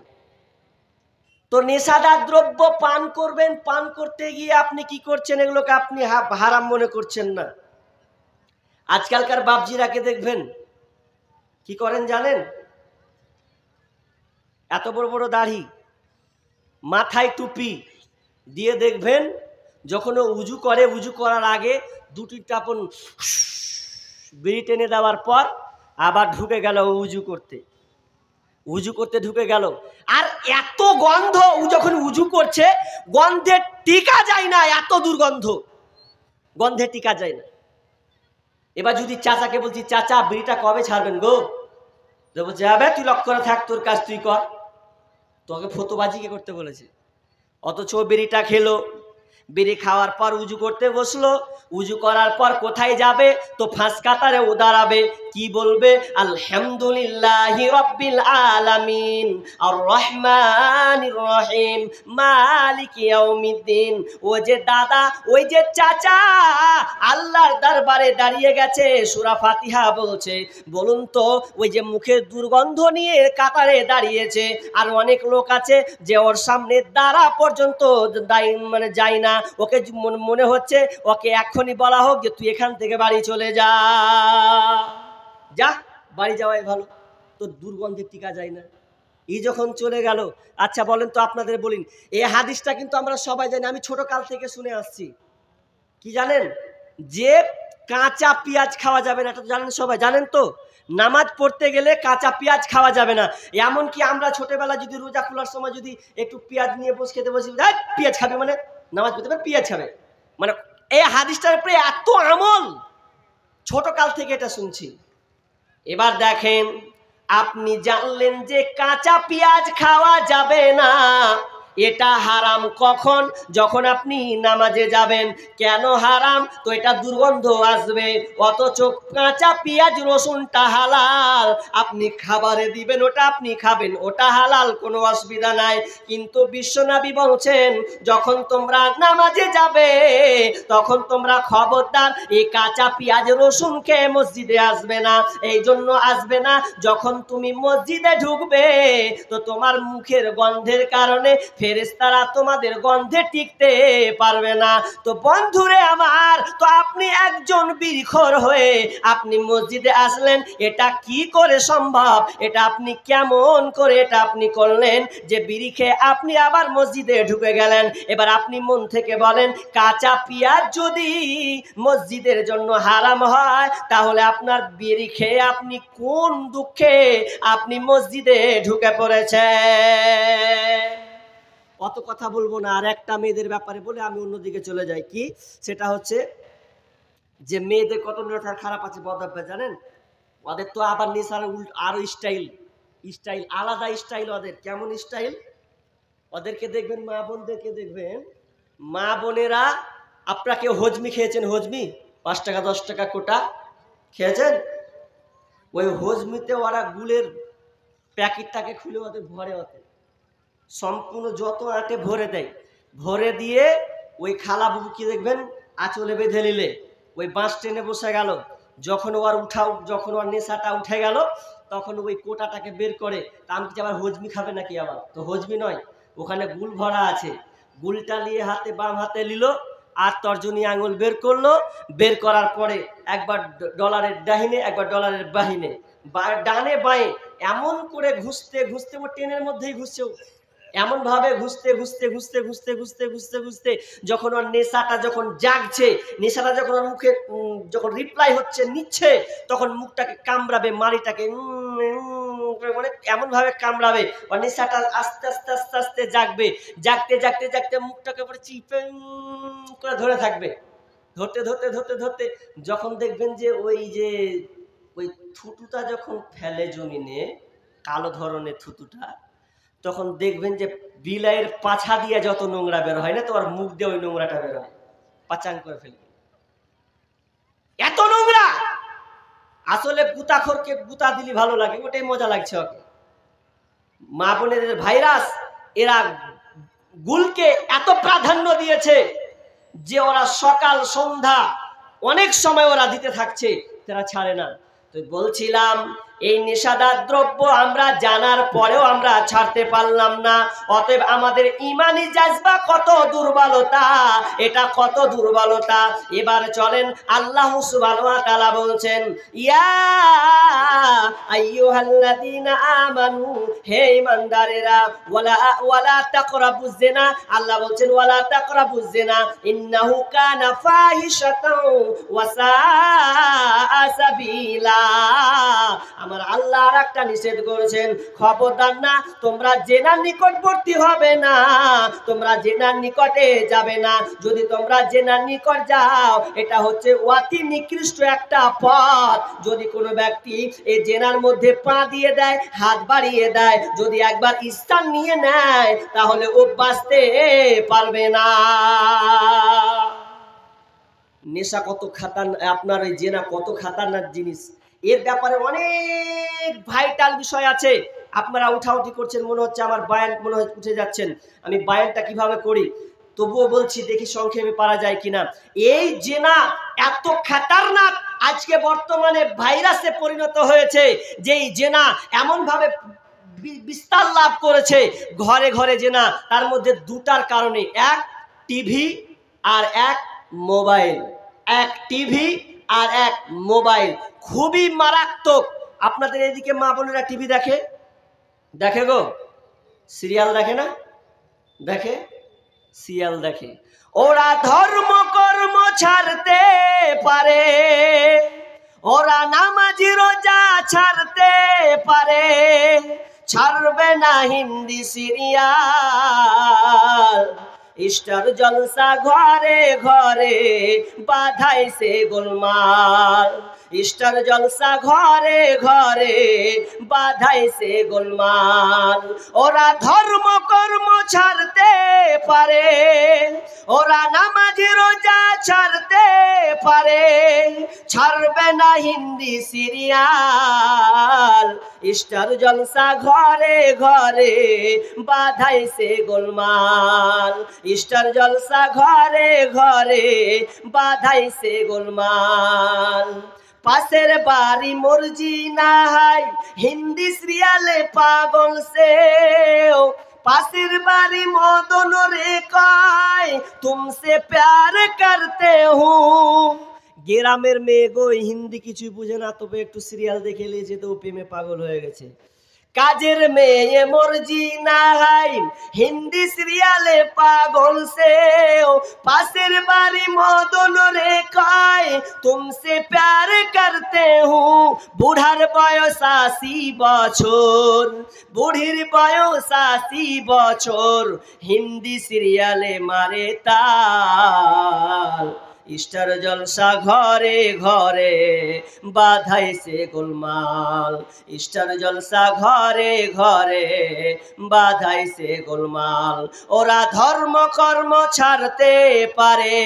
তো নেশাদার দ্রব্য পান করবেন, পান করতে গিয়ে আপনি কি করছেন, এগুলোকে আপনি হারাম মনে করছেন না। আজকালকার বাপজিরাকে দেখবেন কি করেন জানেন, এত বড় বড় দাড়ি, মাথায় টুপি দিয়ে দেখবেন যখন উজু করে, উজু করার আগে দুটি টাপন বিড়ি টেনে দেওয়ার পর আবার ঢুকে গেল উজু করতে, উজু করতে ঢুকে গেল, আর এত গন্ধ, ও যখন উজু করছে গন্ধে টিকা যায় না, এত দুর্গন্ধ, গন্ধে টিকা যায় না। এবার যদি চাচাকে বলছি, চাচা বিড়িটা কবে ছাড়বেন গো, তো বলছে আবে তুই লক্ষ্য করে থাক, তোর কাজ তুই কর, তোকে ফতোবাজি কে করতে বলেছে। অথচ বিড়িটা খেলো, বিড়ি খাওয়ার পর উজু করতে বসলো, উজু করার পর কোথায় যাবে, তো ফাঁস কাতারে ও দাঁড়াবে, কি বলবে, আলহামদুলিল্লাহি রাব্বিল আলামিন আর রহমানির রহিম মালিকি ইয়াউমিদ্দিন। ও যে দাদা, ওই যে চাচা আল্লাহর দরবারে দাঁড়িয়ে গেছে, সূরা ফাতিহা বলছে, বলুন তো ওই যে মুখের দুর্গন্ধ নিয়ে কাতারে দাঁড়িয়েছে, আর অনেক লোক আছে যে ওর সামনে দাঁড়া পর্যন্ত মানে যায় না, ওকে মনে হচ্ছে ওকে এখনই বলা হোক যে তুই এখান থেকে বাড়ি চলে যা, যা বাড়ি যাওয়াই ভালো, তো দুর্গন্ধে টিকা যায় না। এই যখন চলে গেল, আচ্ছা বলেন তো, আপনাদের বলিন, এই হাদিসটা কিন্তু আমরা সবাই জানি, আমি ছোট কাল থেকে শুনে আসছি। কি জানেন, যে কাঁচা পেঁয়াজ খাওয়া যাবে না, এটা তো জানেন, সবাই জানেন তো। নামাজ পড়তে গেলে কাঁচা পেঁয়াজ খাওয়া যাবে না। এমনকি আমরা ছোটবেলা যদি রোজা খোলার সময় যদি একটু পেঁয়াজ নিয়ে বসে খেতে বসি, পেঁয়াজ খাবে মানে নামাজ পড়তে পারে, পেঁয়াজ খাবে মানে, এই হাদিসটার উপরে এত আমল, ছোট কাল থেকে এটা শুনছি। এবার দেখেন, আপনি জানলেন যে কাঁচা পেঁয়াজ খাওয়া যাবে না, এটা হারাম কখন? যখন আপনি নামাজে যাবেন। কেন হারাম? তো এটা দুর্গন্ধ আসবে, অথচ কাঁচা পেঁয়াজ রসুনটা হালাল, আপনি খাবারে দিবেন, ওটা আপনি খাবেন, ওটা হালাল, কোনো অসুবিধা নাই। কিন্তু বিশ্বনবী বলছেন যখন তোমরা নামাজে যাবে তখন তোমরা খবরদার এই কাঁচা পেঁয়াজ রসুন খেয়ে মসজিদে আসবে না। এই জন্য আসবে না, যখন তুমি মসজিদে ঢুকবে তো তোমার মুখের গন্ধের কারণে ফেরেশতারা তোমাদের গন্ধে টিকতে পারবে না। তো বন্ধুরে আমার, তো আপনি একজন বিড়িখোর হয়ে আপনি মসজিদে আসলেন, এটা কি করে সম্ভব? এটা আপনি কেমন করে এটা আপনি করলেন যে বিড়ি খেয়ে আপনি আবার মসজিদে ঢুকে গেলেন? এবার আপনি মন থেকে বলেন, কাঁচা পেঁয়াজ যদি মসজিদের জন্য হারাম হয় তাহলে আপনার বিড়ি খেয়ে আপনি কোন দুঃখে আপনি মসজিদে ঢুকে পড়েছেন? অত কথা বলবো না, আর একটা মেয়েদের ব্যাপারে বলে আমি অন্যদিকে চলে যাই। কি সেটা হচ্ছে যে মেয়েদের কত নেশা খারাপ আছে, বদাভ্যাস জানেন? ওদের তো আবার নেশার আরো স্টাইল, আলাদা স্টাইল। ওদের কেমন স্টাইল? ওদেরকে দেখবেন, মা বোনদেরকে দেখবেন, মা বোনেরা, আপনাকে হজমি খেয়েছেন? হজমি 5 টাকা 10 টাকা কোটা খেয়েছেন? ওই হজমিতে ওরা গুলের প্যাকেটটাকে খুলে ওদের ভরে, ওদের সম্পূর্ণ যত আটে ভরে দেয়, ভরে দিয়ে ওই খালা বুবু কি দেখবেন আঁচলে বেঁধে নিলে ওই বাঁশ টেনে বসে গেল। যখন ওর নেশাটা উঠে গেল তখন ওই কোটাটাকে বের করে, তা আমি কি আবার হজমি খাবে নাকি? আবার তো হজমি নয়, ওখানে গুল ভরা আছে। গুলটা নিয়ে হাতে, বাম হাতে নিল আর তর্জনী আঙুল বের করলো। বের করার পরে একবার ডলারের ডাহিনে, একবার ডলারের বাহিনে, ডানে বাঁয়ে এমন করে ঘুষতে ঘুষতে, ও ট্রেনের মধ্যেই ঘুষছে, এমন ভাবে ঘুষতে ঘুষতে ঘুষতে ঘুষতে ঘুষতে ঘুষতে ঘুষতে যখন ওর নেশাটা যখন জাগছে, নেশাটা যখন ওর মুখে যখন রিপ্লাই হচ্ছে, নিচ্ছে, তখন মুখটাকে কামড়াবে, মাড়িটাকে মানে এমন ভাবে কামড়াবে, ওর নেশাটা আস্তে আস্তে আস্তে আস্তে জাগবে। জাগতে জাগতে জাগতে মুখটাকে পরে চিপে করে ধরে থাকবে। ধরতে ধরতে ধরতে ধরতে যখন দেখবেন যে ওই থুতুটা যখন ফেলে জমিনে, কালো ধরনের থুতুটা, তখন দেখবেন যে বিলাইয়ের পাছা দিয়ে যত নোংরা বের হয় না, তো আর মুখ দিয়ে ওই নোংরাটা বের হয়, পাচাং করে ফেলবে, এত নোংরা। আসলে গুতাখোরকে গুতা দিলি ভালো লাগে, ওটাই মজা লাগছে ওকে। মা বোনেদের ভাইরাস, এরা গুলকে এত প্রাধান্য দিয়েছে যে ওরা সকাল সন্ধ্যা অনেক সময় ওরা দিতে থাকছে, তারা ছাড়ে না। তো বলছিলাম এই নেশাদার দ্রব্য আমরা জানার পরেও আমরা ছাড়তে পারলাম না। অতএব আমাদের ঈমানি জাযবা কত দুর্বলতা, এটা কত দুর্বলতা। এবার চলেন, আল্লাহ সুবহানাহু ওয়া তাআলা বলছেন, ইয়া আইয়ুহাল্লাযীনা আমানু, হে ঈমানদারেরা, ওয়ালা তাকরাবুজ জিনা, আল্লাহ বলছেন ওয়ালা তাকরাবুজ জিনা ইন্নাহু কানা ফাহিশাতাও ওয়া সাআ সাবিলা। আমার আল্লাহ আর একটা নিষেধ করেছেন, খবরদার না, তোমরা জেনার নিকটবর্তী হবে না, তোমরা জেনার নিকটে যাবে না। যদি তোমরা জেনার নিকট যাও, এটা হচ্ছে অতি নিকৃষ্ট একটা পথ। যদি কোনো ব্যক্তি এই জেনার মধ্যে পা দিয়ে দেয়, হাত বাড়িয়ে দেয়, যদি একবার স্থান নিয়ে নেয়, তাহলে ও বাঁচতে পারবে না। নেশা কত খাতারনাক, আপনার ওই জেনা কত খাতারনাক জিনিস, এর ব্যাপারে অনেক ভাইটাল বিষয় আছে। আপনারা উঠাউঠি করছেন, মনে হচ্ছে আমার বায়ান মনে হয় উঠে যাচ্ছেন। আমি বায়ানটা কিভাবে করি তবুও বলছি, দেখি সংক্ষেপে পারা যায় কিনা। এই জেনা এত খাতারনাক, আজকে বর্তমানে ভাইরাসে পরিণত হয়েছে, যে এই জেনা এমন ভাবে বিস্তার লাভ করেছে, ঘরে ঘরে জেনা। তার মধ্যে দুটার কারণে, এক টিভি আর এক মোবাইল, এক টিভি আর এক মোবাইল, খুবই মারাত্মক। আপনাদের এদিকে মা বোনেরা টিভি দেখে? দেখে গো? সিরিয়াল দেখে না? দেখে, সিরিয়াল দেখে। ওরা ধর্ম কর্ম ছাড়তে পারে, ওরা নামাজি রোজা ছাড়তে পারে, ছাড়বে না হিন্দি সিরিয়াল। স্টার জলসা ঘরে ঘরে বাধাইছে গোলমাল, স্টার জলসা ঘরে ঘরে বাধাইছে গোলমাল। ওরা ধর্ম কর্ম ছাড়তে পারে, ওরা নামাজ রোজা ছাড়তে পারে, ছাড়বে না হিন্দি সিরিয়াল। স্টার জলসা ঘরে ঘরে বাধাইছে গোলমাল, স্টার জলসা ঘরে ঘরে বাধাইছে গোলমাল। পাশের বাড়ি মর্জি না হাই হিন্দি সিরিয়ালে পাগল সে, পাশের বাড়ি মদন রে কয় তুমসে প্যার করতে হুঁ। গ্রামের মেয়ে গো হিন্দি কিছুই বুঝে না, তবে একটু সিরিয়াল দেখে নিয়েছে তো প্রেমে পাগল হয়ে গেছে। কাজের মেয়ে মর্জি না হাই হিন্দি সিরিয়ালে পাগল সে, পাশের বাড়ি মদন রে কয় তুমসে প্যার করতে হুঁ। বুড়ার বয়স ৮০ বছর, বুড়ির বয়স ৮০ বছর, হিন্দি সিরিয়ালে মারে তাল। স্টার জলসা ঘরে ঘরে বাধাইছে গোলমাল, স্টার জলসা ঘরে ঘরে বাধাইছে গোলমাল। ওরা ধর্ম কর্ম ছাড়তে পারে,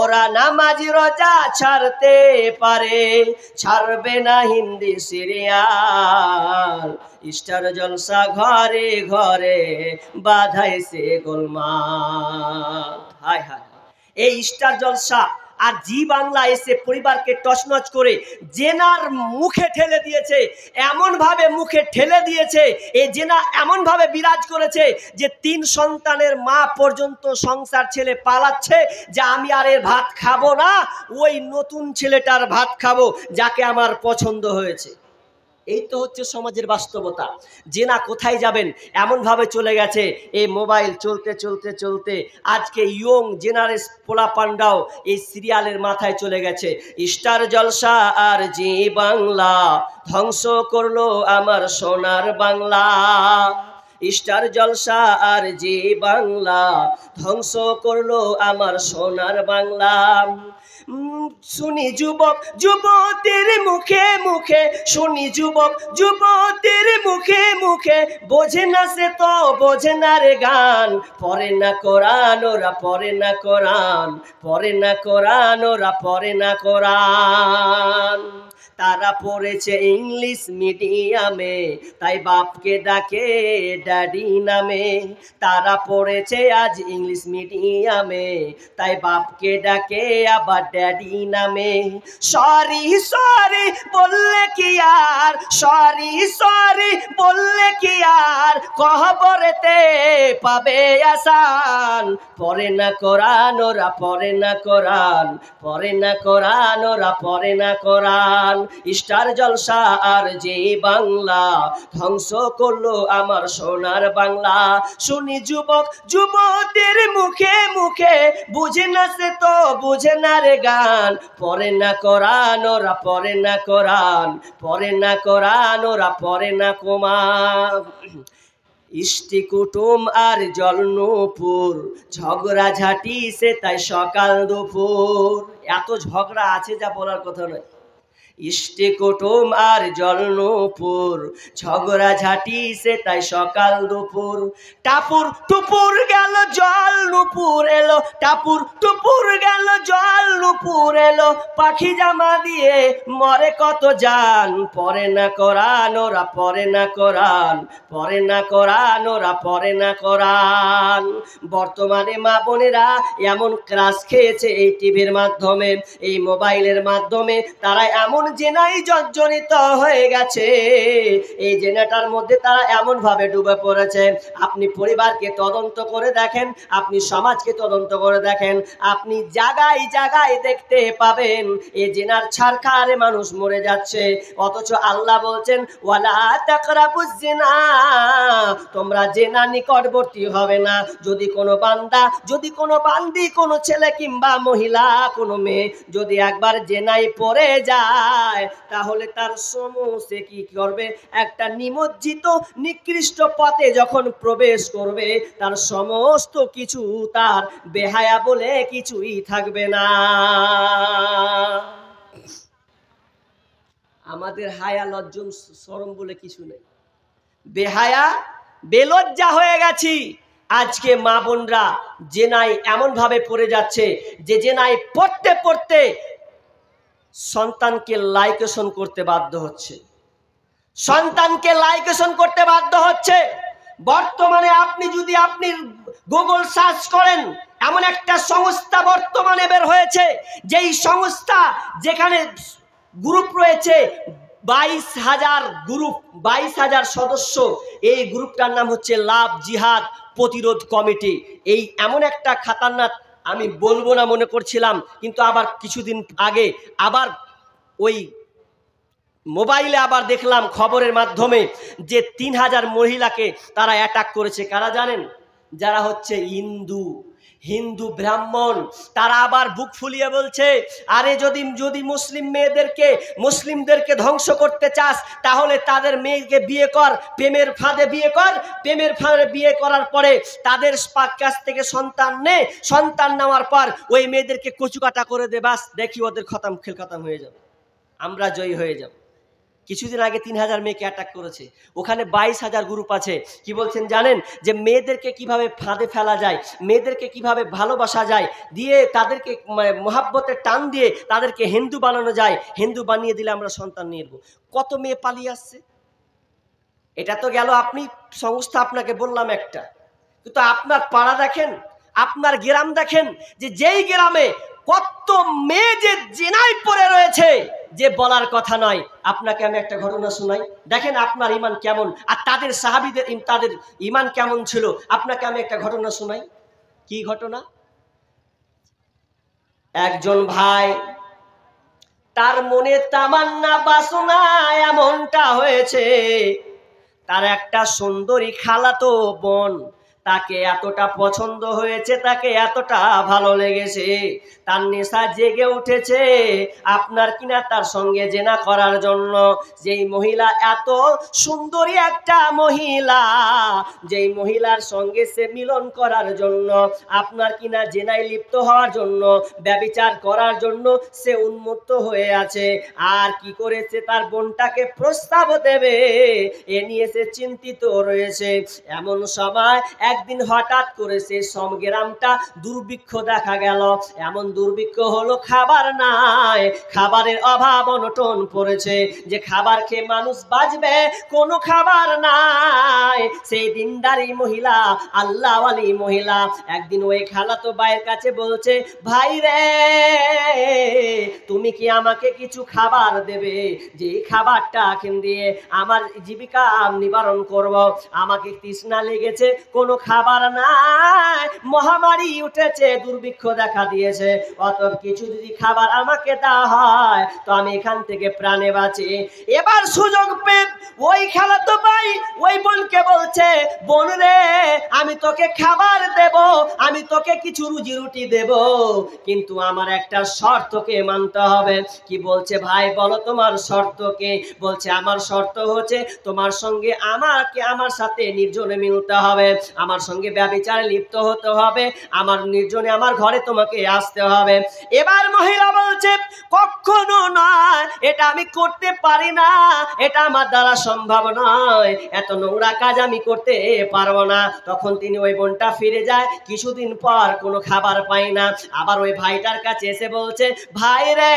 ওরা নামাজ রোজা ছাড়তে পারে, ছাড়বে না হিন্দি সিরিয়াল। স্টার জলসা ঘরে ঘরে বাধাইছে গোলমাল। হায় হায়, এই স্টার জলসা আর জি বাংলা এসে পরিবারকে তছনছ করে জেনার মুখে ঠেলে দিয়েছে, এমন ভাবে মুখে ঠেলে দিয়েছে, এই জেনা এমন ভাবে বিরাজ করেছে যে ৩ সন্তানের মা পর্যন্ত সংসার ছেলে পালাচ্ছে যে আমি আর এর ভাত খাবো না, ওই নতুন ছেলেটার ভাত খাবো যাকে আমার পছন্দ হয়েছে। এই তো হচ্ছে সমাজের বাস্তবতা। জেনা কোথায় যাবেন এমন ভাবে চলে গেছে। এই মোবাইল চলতে চলতে চলতে আজকে ইয়ং জেনারেশন পোলা পান্ডাও এই সিরিয়ালের মাথায় চলে গেছে। স্টার জলসা আর জি বাংলা ধ্বংস করলো আমার সোনার বাংলা, স্টার জলসা আর জি বাংলা ধ্বংস করলো আমার সোনার বাংলা। শুনি যুবক যুবতীর মুখে মুখে, শুনি যুবক যুবতীর মুখে মুখে, বোঝে না সে তো বোঝে না রে গান, পড়ে না কোরআন ওরা পড়ে না কোরআন, পড়ে না কোরআন ওরা পড়ে না কোরআন। তারা পড়েছে ইংলিশ মিডিয়ামে, তাই বাপকে ডাকে ড্যাডি নামে। তারা পড়েছে আজ ইংলিশ মিডিয়ামে, তাই বাপকে ডাকে আবার ড্যাডি নামে। সরি সরি বললে কি আর, সরি সরি বললে কি আর, কবরেতে পাবে আসান। পড়ে না কোরআন ওরা পড়ে না কোরআন, পড়ে না কোরআন ওরা পড়ে না কোরআন। স্টার জলসা আর জি বাংলা ধ্বংস করলো আমার সোনার বাংলা। শুনি যুবক যুবতীর মুখে মুখে, বুঝে না সে তো বুঝে না রে গান, পড়ে না কোরআন ওরা পড়ে না কোরআন, পড়ে না কোরআন ওরা পড়ে না কোরআন। ইষ্টি কুটুম আর জলনুপুর ঝগড়া ঝাঁটি সে তাই সকাল দুপুর। এত ঝগড়া আছে যা বলার কথা নয়। ইষ্টি কুটুম আর জলনুপুর ঝগড়া ঝাঁটি সে তাই সকাল দুপুর। টাপুর টুপুর গেল জল নুপুর এলো, টাপুর টুপুর গেল জল নুপুর এলো, পাখি জামা দিয়ে মরে কত জান। পড়ে না কোরআন ওরা পড়ে না কোরআন, পড়ে না কোরআন ওরা পড়ে না কোরআন। বর্তমানে মা বোনেরা এমন ক্রাশ খেয়েছে এই টিভির মাধ্যমে, এই মোবাইলের মাধ্যমে, তারা এমন জেনাই জর্জরিত হয়ে গেছে। এই জেনাটার মধ্যে তারা এমন ভাবে ডুবে পড়েছে। আপনি পরিবারকে তদন্ত করে দেখেন, আপনি সমাজকে তদন্ত করে দেখেন, আপনি জায়গায় জায়গায় দেখতে পাবেন এই জেনার ছারখারে মানুষ মরে যাচ্ছে। অথচ আল্লাহ বলছেন ওয়ালা তাকরাবুজ জিনা, তোমরা জেনা নিকটবর্তী হবে না। যদি কোনো বান্দা, যদি কোনো বান্দি, কোনো ছেলে কিংবা মহিলা, কোনো মেয়ে যদি একবার জেনায় পড়ে যায়, যায় তাহলে তার সমস্ত কি করবে, একটা নিমজ্জিত নিকৃষ্ট পথে যখন প্রবেশ করবে তার সমস্ত কিছু তার বেহায়া বলে কিছুই থাকবে না। আমাদের হায়া লজ্জন শরম বলে কিছু নেই, বেহায়া বেলজ্জা হয়ে গেছি। আজকে মা বোনরা জেনায় এমন ভাবে পড়ে যাচ্ছে যে জেনায় পড়তে পড়তে সন্তানকে লাইকেশন করতে বাধ্য হচ্ছে, সন্তানকে লাইকেশন করতে বাধ্য হচ্ছে। বর্তমানে আপনি যদি আপনি গুগল সার্চ করেন, এমন একটা সংস্থা বর্তমানে বের হয়েছে যেই সংস্থা যেখানে গ্রুপ রয়েছে 22,000 গ্রুপ, 22,000 সদস্য। এই গ্রুপটার নাম হচ্ছে লাভ জিহাদ প্রতিরোধ কমিটি। এই এমন একটা খাতারনাক, আমি বলবো না মনে করছিলাম, কিন্তু আবার কিছুদিন আগে আবার ওই মোবাইলে আবার দেখলাম খবরের মাধ্যমে যে 3,000 মহিলাকে তারা অ্যাটাক করেছে। কারা জানেন? যারা হচ্ছে হিন্দু ব্রাহ্মণ। তারা আবার বুক ফুলিয়ে বলছে, আরে যদি মুসলিমদেরকে ধ্বংস করতে চাস তাহলে তাদের মেয়েকে বিয়ে কর, প্রেমের ফাঁদে বিয়ে কর, প্রেমের ফাঁদে বিয়ে করার পরে তাদের কাছ থেকে সন্তান নে, সন্তান নেওয়ার পর ওই মেয়েদেরকে কচুকাটা করে দে, বাস দেখি ওদের খতম হয়ে যাবে, আমরা জয়ী হয়ে যাব। কিছুদিন আগে 3,000 মেয়েকে অ্যাটাক করেছে, ওখানে 22,000 গ্রুপ আছে। কি বলছেন জানেন? যে মেয়েদেরকে কিভাবে ফাঁদে ফেলা যায়, মেয়েদেরকে কিভাবে ভালোবাসা যায়, দিয়ে তাদেরকে মহাব্বতের টান দিয়ে তাদেরকে হিন্দু বানানো যায়, হিন্দু বানিয়ে দিলে আমরা সন্তান নিয়ে নেব। কত মেয়ে পালিয়ে আসছে। এটা তো গেল আপনি সংস্থা, আপনাকে বললাম একটা, কিন্তু আপনার পাড়া দেখেন, আপনার গ্রাম দেখেন, যে যেই গ্রামে কত মেয়ে যে জেনায় পড়ে রয়েছে যে বলার কথা নয়। আপনাকে আমি একটা ঘটনা শোনাই, দেখেন আপনার ঈমান কেমন আর তাদের সাহাবীদের তাদের ঈমান কেমন ছিল। আপনাকে আমি একটা ঘটনা শোনাই। কি ঘটনা? একজন ভাই, তার মনে তামান্না বাসনা এমনটা হয়েছে, তার একটা সুন্দরী খালাতো বোন তাকে এতটা পছন্দ হয়েছে, তাকে এতটা ভালো লেগেছে, তার নেশা জেগে উঠেছে আপনার কিনা তার সঙ্গে জেনা করার জন্য। যেই মহিলা এত সুন্দরী একটা মহিলা, যেই মহিলার সঙ্গে সে মিলন করার জন্য, আপনার কিনা জেনায় লিপ্ত হওয়ার জন্য, ব্যভিচার করার জন্য সে উন্মত্ত হয়ে আছে। আর কি করেছে? তার বোনটাকে প্রস্তাব দেবে এ নিয়ে সে চিন্তিত রয়েছে। এমন সময় একদিন হঠাৎ করে সে গ্রামটা দুর্ভিক্ষ দেখা গেল। এমন দুর্ভিক্ষ হলো, খাবার নাই, খাবারের অভাব অনটন পড়েছে, যে খাবার খেয়ে মানুষ বাঁচবে, কোনো খাবার নাই। সেই দিনদারি মহিলা, আল্লাহওয়ালি মহিলা একদিন ওই খালাতো ভাইয়ের কাছে বলছে, ভাই রে, তুমি কি আমাকে কিছু খাবার দেবে? যে খাবারটা দিয়ে আমার জীবিকা নিবারণ করব। আমাকে তৃষ্ণা লেগেছে, কোনো খাবার নাই, মহামারী উঠেছে, দুর্ভিক্ষ দেখা দিয়েছে, অত কিছু যদি খাবার আমাকে দেওয়া হয় তো আমি এখান থেকে প্রাণে বাঁচি। এবার সুযোগ পেয়ে ওই খালাতো ভাই ওই বোনকে বলছে, বোন রে, আমি তোকে খাবার দেব, আমি তোকে কিছু রুজি রুটি দেব, কিন্তু আমার একটা শর্তকে মানতে হবে। কি বলছে? ভাই বলো তোমার শর্ত কে? বলছে, আমার শর্ত হচ্ছে তোমার সঙ্গে আমার সাথে নির্জনে মিলতে হবে, আমার সঙ্গে ব্যভিচারে লিপ্ত হতে হবে, আমার নির্জনে আমার ঘরে তোমাকে আসতে হবে। এবার মহিলা বলছে, কখনো নয়, এটা আমি করতে পারি না, এটা আমার দ্বারা সম্ভব নয়, এত নোংরা কাজ আমি করতে পারবো না। তখন তিনি ওই বোনটা ফিরে যায়। কিছুদিন পর কোনো খাবার পায় না, আবার ওই ভাইটার কাছে এসে বলছে, ভাই রে,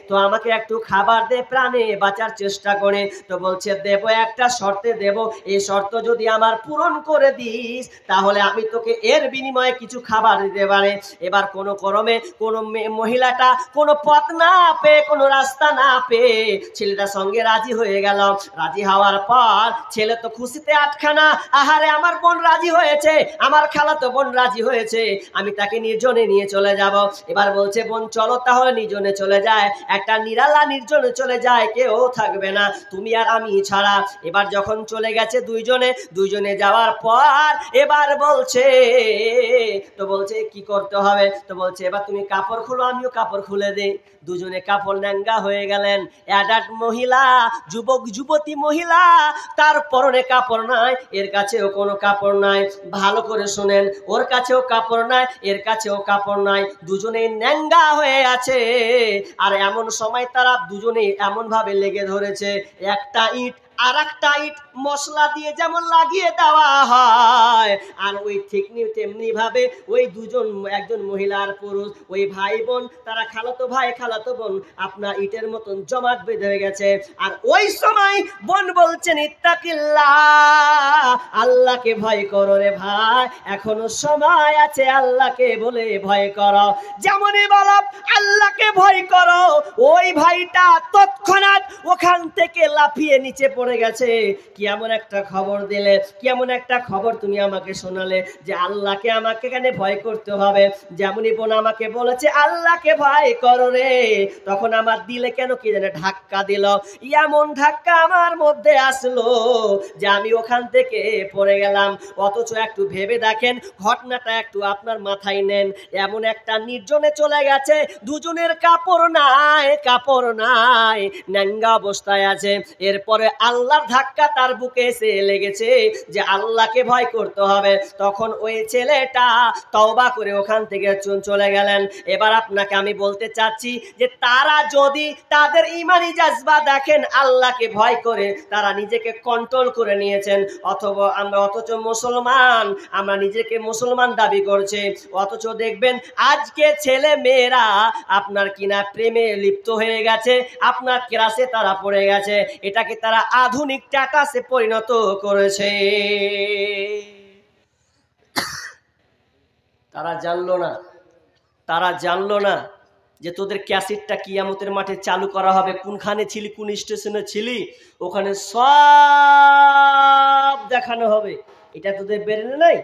তো আমাকে একটু খাবার দে, প্রাণে বাঁচার চেষ্টা করে। তো বলছে, দেব, একটা শর্তে দেব, এই শর্ত যদি আমার পূরণ করে দিস তাহলে আমি তোকে এর বিনিময়ে কিছু খাবার দিতে পারে। এবার কোনো ক্রমে কোনো মহিলাটা কোনো পথ না পেয়ে, কোনো রাস্তা না পেয়ে ছেলেটার সঙ্গে রাজি হয়ে গেল। রাজি হওয়ার পর ছেলে তো খুশিতে আটখানা, আহারে আমার বোন রাজি হয়েছে, আমার খালাতো বোন রাজি হয়েছে, আমি তাকে নির্জনে নিয়ে চলে যাব। এবার বলছে, বোন চলো তাহলে নির্জনে চলে যায়, একটা নিরালা নির্জনে চলে যায়, কেউ থাকবে না, তুমি আর আমি ছাড়া। এবার যখন চলে গেছে দুইজনে যাওয়ার পর এবার বলছে, তো বলছে কি করতে হবে, তো বলছে এবার তুমি কাপড় খুলো, আমিও কাপড় খুলে দিই। দুজনে কাপড় ন্যাঙ্গা হয়ে গেলেন। অ্যাডাল্ট মহিলা, যুবক যুবতী মহিলা, তার পরনে কাপড় নাই, এর কাছেও কোনো কাপড় নাই। ভালো করে শুনেন, ওর কাছেও কাপড় নাই, এর কাছেও কাপড় নাই, দুজনেই ন্যাঙ্গা হয়ে আছে। আর এমন সময় তারা দুজনেই এমন ভাবে লেগে ধরেছে, একটা ইট আর একটা ইট মশলা দিয়ে যেমন লাগিয়ে দেওয়া হয়, আর ওই ঠিক তেমনি ভাবে ওই দুজন, একজন মহিলা আর পুরুষ, ওই ভাই বোন, তারা খালাতো ভাই খালাতো বোন আপনার ইটের মতন জমাট বেঁধে গেছে। আর ওই সময় বোন বলছেন ইত্তাকিল্লাহ, আল্লাহকে ভয় করো রে ভাই, এখনো সময় আছে, আল্লাহকে বলে ভয় করো। যেমনই বলো আল্লাহকে ভয় করো, ওই ভাইটা তৎক্ষণাৎ ওখান থেকে লাফিয়ে নিচে পড়ে গেছে। কি এমন একটা খবর দিলে, কি এমন একটা খবর তুমি আমাকে শোনালে যে আল্লাহকে আমাকে এখানে ভয় করতে হবে। যেমনই বোন আমাকে বলেছে আল্লাহকে ভয় করো রে, তখন আমার দিলে কেন কি জানে ধাক্কা দিল, এমন ধাক্কা আমার মধ্যে আসলো যে আমি ওখান থেকে পড়ে গেলাম। অথচ একটু ভেবে দেখেন, ঘটনাটা একটু আপনার মাথায় নেন। এমন একটা নির্জনে চলে গেছে, দুজনের কাপড় নাই, কাপড় নাই, ন্যাঙ্গা অবস্থায় আছে। এরপরে আল্লাহর ধাক্কা তার বুকে এসে লেগেছে যে আল্লাহকে ভয় করতে হবে। তখন ওই ছেলেটা তওবা করে ওখান থেকে চলে গেলেন। এবার আপনাকে আমি বলতে চাচ্ছি যে তারা যদি তাদের ঈমানি জাজবা দেখেন, আল্লাহকে ভয় করে তারা নিজেকে কন্ট্রোল করে নিয়েছেন। অথবা আমরা অথচ মুসলমান, আমরা নিজেকে মুসলমান দাবি করছে, অথচ দেখবেন আজকে ছেলে মেয়েরা আপনার কিনা প্রেমে লিপ্ত হয়ে গেছে, আপনার ক্লাসে তারা পড়ে গেছে, এটাকে তারা আধুনিক স্ট্যাটাসে পরিণত করেছে। তারা জানলো না যে তোদের ক্যাসেটটা কিয়ামতের মাঠে চালু করা হবে, কোনখানে ছিলি, কোন স্টেশনে ছিলি, ওখানে সব দেখানো হবে। এটা তোদের বেরেনে নাই,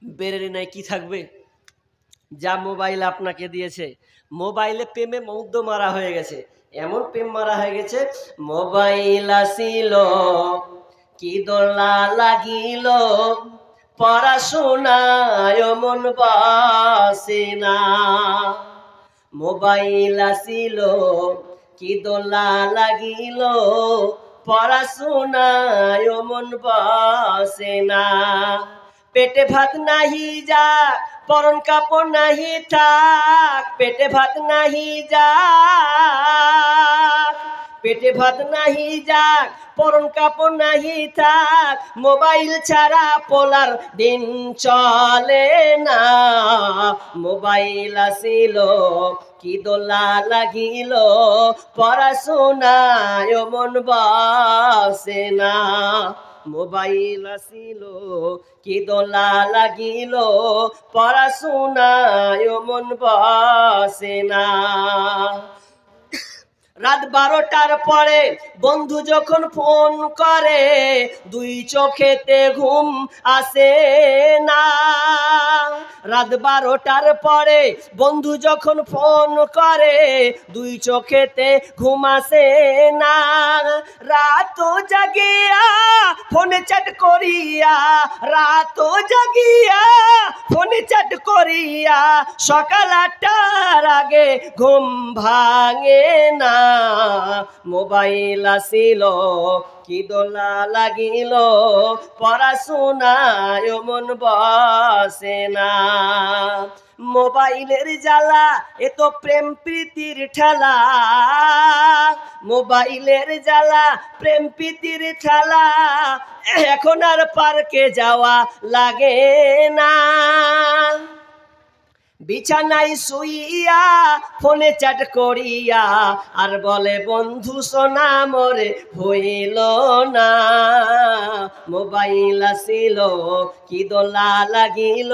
বেরেনে নাই কি থাকবে? যা মোবাইল আপনাকে দিয়েছে, মোবাইলে প্রেমে মুগ্ধ মারা হয়ে গেছে, এমন প্রেম মারা হয়ে গেছে। মোবাইল আসিল কি দোলা লাগিল, পড়াশোনায় মন বসে না। মোবাইল আসিল কি দোলা লাগিল, পড়াশোনায় মন বসে না। পেটে ভাত নাহি যাক, পরন কাপড় নাহি থাক, পেটে ভাত নাহি যাক, পেটে ভাত নাহি যাক, পরন কাপড় নাহি থাক, মোবাইল ছাড়া পোলার দিন চলে না। মোবাইল আসিল কি দোলা লাগিল, পড়াশোনায় মন বসে না। মোবাইল আসিল কি দোলা লাগিল, পড়াশোনায় মন বসে না। রাত 12টার পরে বন্ধু যখন ফোন করে, দুই চোখেতে ঘুম আসে না। রাত 12টার পরে বন্ধু যখন ফোন করে, দুই চোখেতে ঘুম আসে না। রাত জাগিয়া ফোনে চ্যাট করিয়া, রাত জাগিয়া ফোনে চ্যাট করিয়া, সকাল 8টার আগে ঘুম ভাঙে না। মোবাইল আসিল কি দোলা লাগিল, পড়াশোনায় মন বসে না। মোবাইলের জ্বালা এ তো প্রেম প্রীতির ঠেলা, মোবাইলের জ্বালা প্রেম প্রীতির ঠেলা, এখন আর পার্কে যাওয়া লাগে না। বিছানায় শুইয়া ফোনে চ্যাট করিয়া, আর বলে বন্ধু সোনা মরে হইল না। মোবাইল আসিল কি দোলা লাগিল,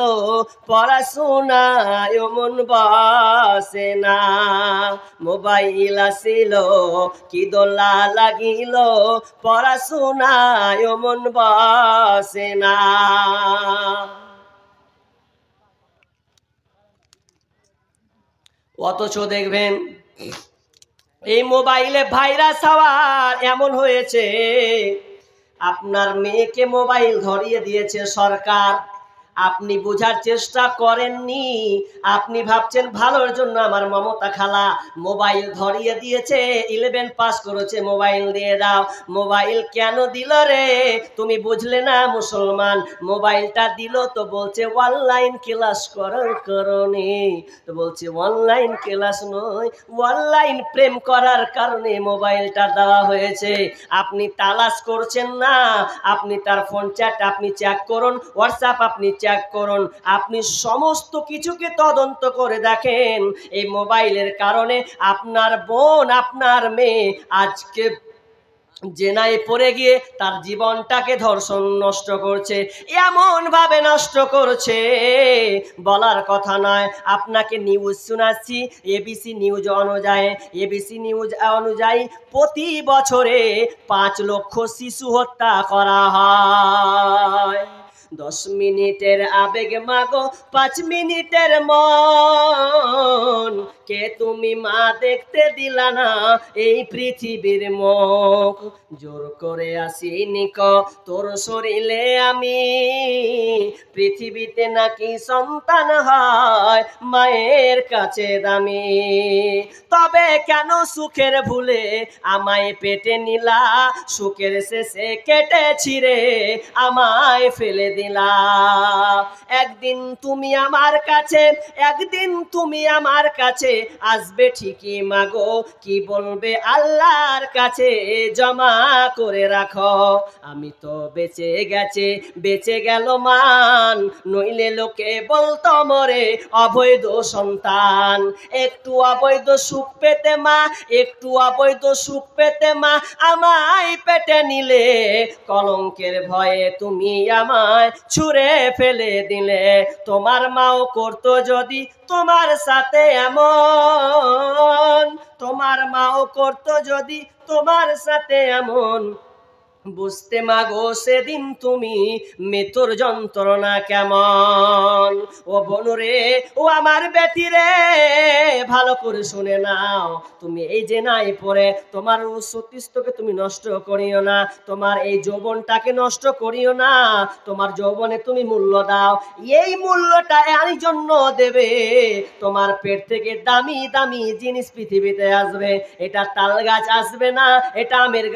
পড়াশোনায় মন বসে না। মোবাইল আসিল কি দোলা লাগিল, পড়াশোনায় মন বসে না। অথচ দেখবেন এই মোবাইলে ভাইরাস হওয়ার এমন হয়েছে, আপনার মেয়েকে মোবাইল ধরিয়ে দিয়েছে সরকার, আপনি বোঝার চেষ্টা করেননি। আপনি ভাবছেন ভালোর জন্য আমার মমতা খালা মোবাইল ধরিয়ে দিয়েছে, 11 পাস করেছে, মোবাইল দিয়ে দাও। মোবাইল কেন দিল রে? তুমি বুঝলে না মুসলমান। মোবাইলটা দিল তো বলছে অনলাইন ক্লাস করার কারণে, তো বলছে অনলাইন ক্লাস নয়, অনলাইন প্রেম করার কারণে মোবাইলটা দেওয়া হয়েছে। আপনি তালাশ করছেন না, আপনি তার ফোন চ্যাট আপনি চেক করুন, হোয়াটসঅ্যাপ আপনি চেক করুন, আপনি সমস্ত কিছুকে তদন্ত করে দেখেন। এই মোবাইলের কারণে আপনার বোন, আপনার মেয়ে আজকে জেনায় পড়ে গিয়ে তার জীবনটাকে ধর্ষণ নষ্ট করছে, এমন ভাবে নষ্ট করছে বলার কথা নয়। আপনাকে নিউজ শোনাচ্ছি, এবিসি নিউজ অনুযায়ী প্রতি বছরে 5 লক্ষ শিশু হত্যা করা হয়। 10 মিনিটের আবেগ মাগো 5 মিনিটের মন, কে তুমি মা দেখতে দিলা না এই পৃথিবীর মুখ। জোর করে আসিনি ক তোর শরীরে আমি, পৃথিবীতে নাকি সন্তান হয় মায়ের কাছে দামি। তবে কেন সুখের ভুলে আমায় পেটে নিলা, সুখের শেষে কেটে ছিঁড়ে আমায় ফেলে দিলা। একদিন তুমি আমার কাছে, একদিন তুমি আমার কাছে আসবে ঠিকই মাগো, কি বলবে আল্লাহর কাছে জমা করে রাখো। আমি তো বেঁচে গেল মান, নইলে লোকে বলতো মরে অবৈধ সন্তান। একটু অবৈধ সুখ পেতে মা, একটু অবৈধ সুখ পেতে মা আমায় পেটে নিলে, কলঙ্কের ভয়ে তুমি আমায় ছুঁড়ে ফেলে দিলে। তোমার মাও করতো যদি তোমার সাথে এমন, তোমার মাও করতো যদি তোমার সাথে এমন, বুঝতে মাগো সেদিন তুমি মৃত্যুর যন্ত্রণা কেমন। ও বনুরে, ও আমার বেটি রে, ভালো করে শুনে নাও। তুমি এই যে নাই পড়ে তোমার সতীত্বকে তুমি নষ্ট করিও না, তোমার এই যৌবনটাকে নষ্ট করিও না। তোমার যৌবনে তুমি মূল্য দাও, এই মূল্যটা এই জন্য দেবে তোমার পেট থেকে দামি দামি জিনিস পৃথিবীতে আসবে। এটা তাল গাছ আসবে না, এটা আমের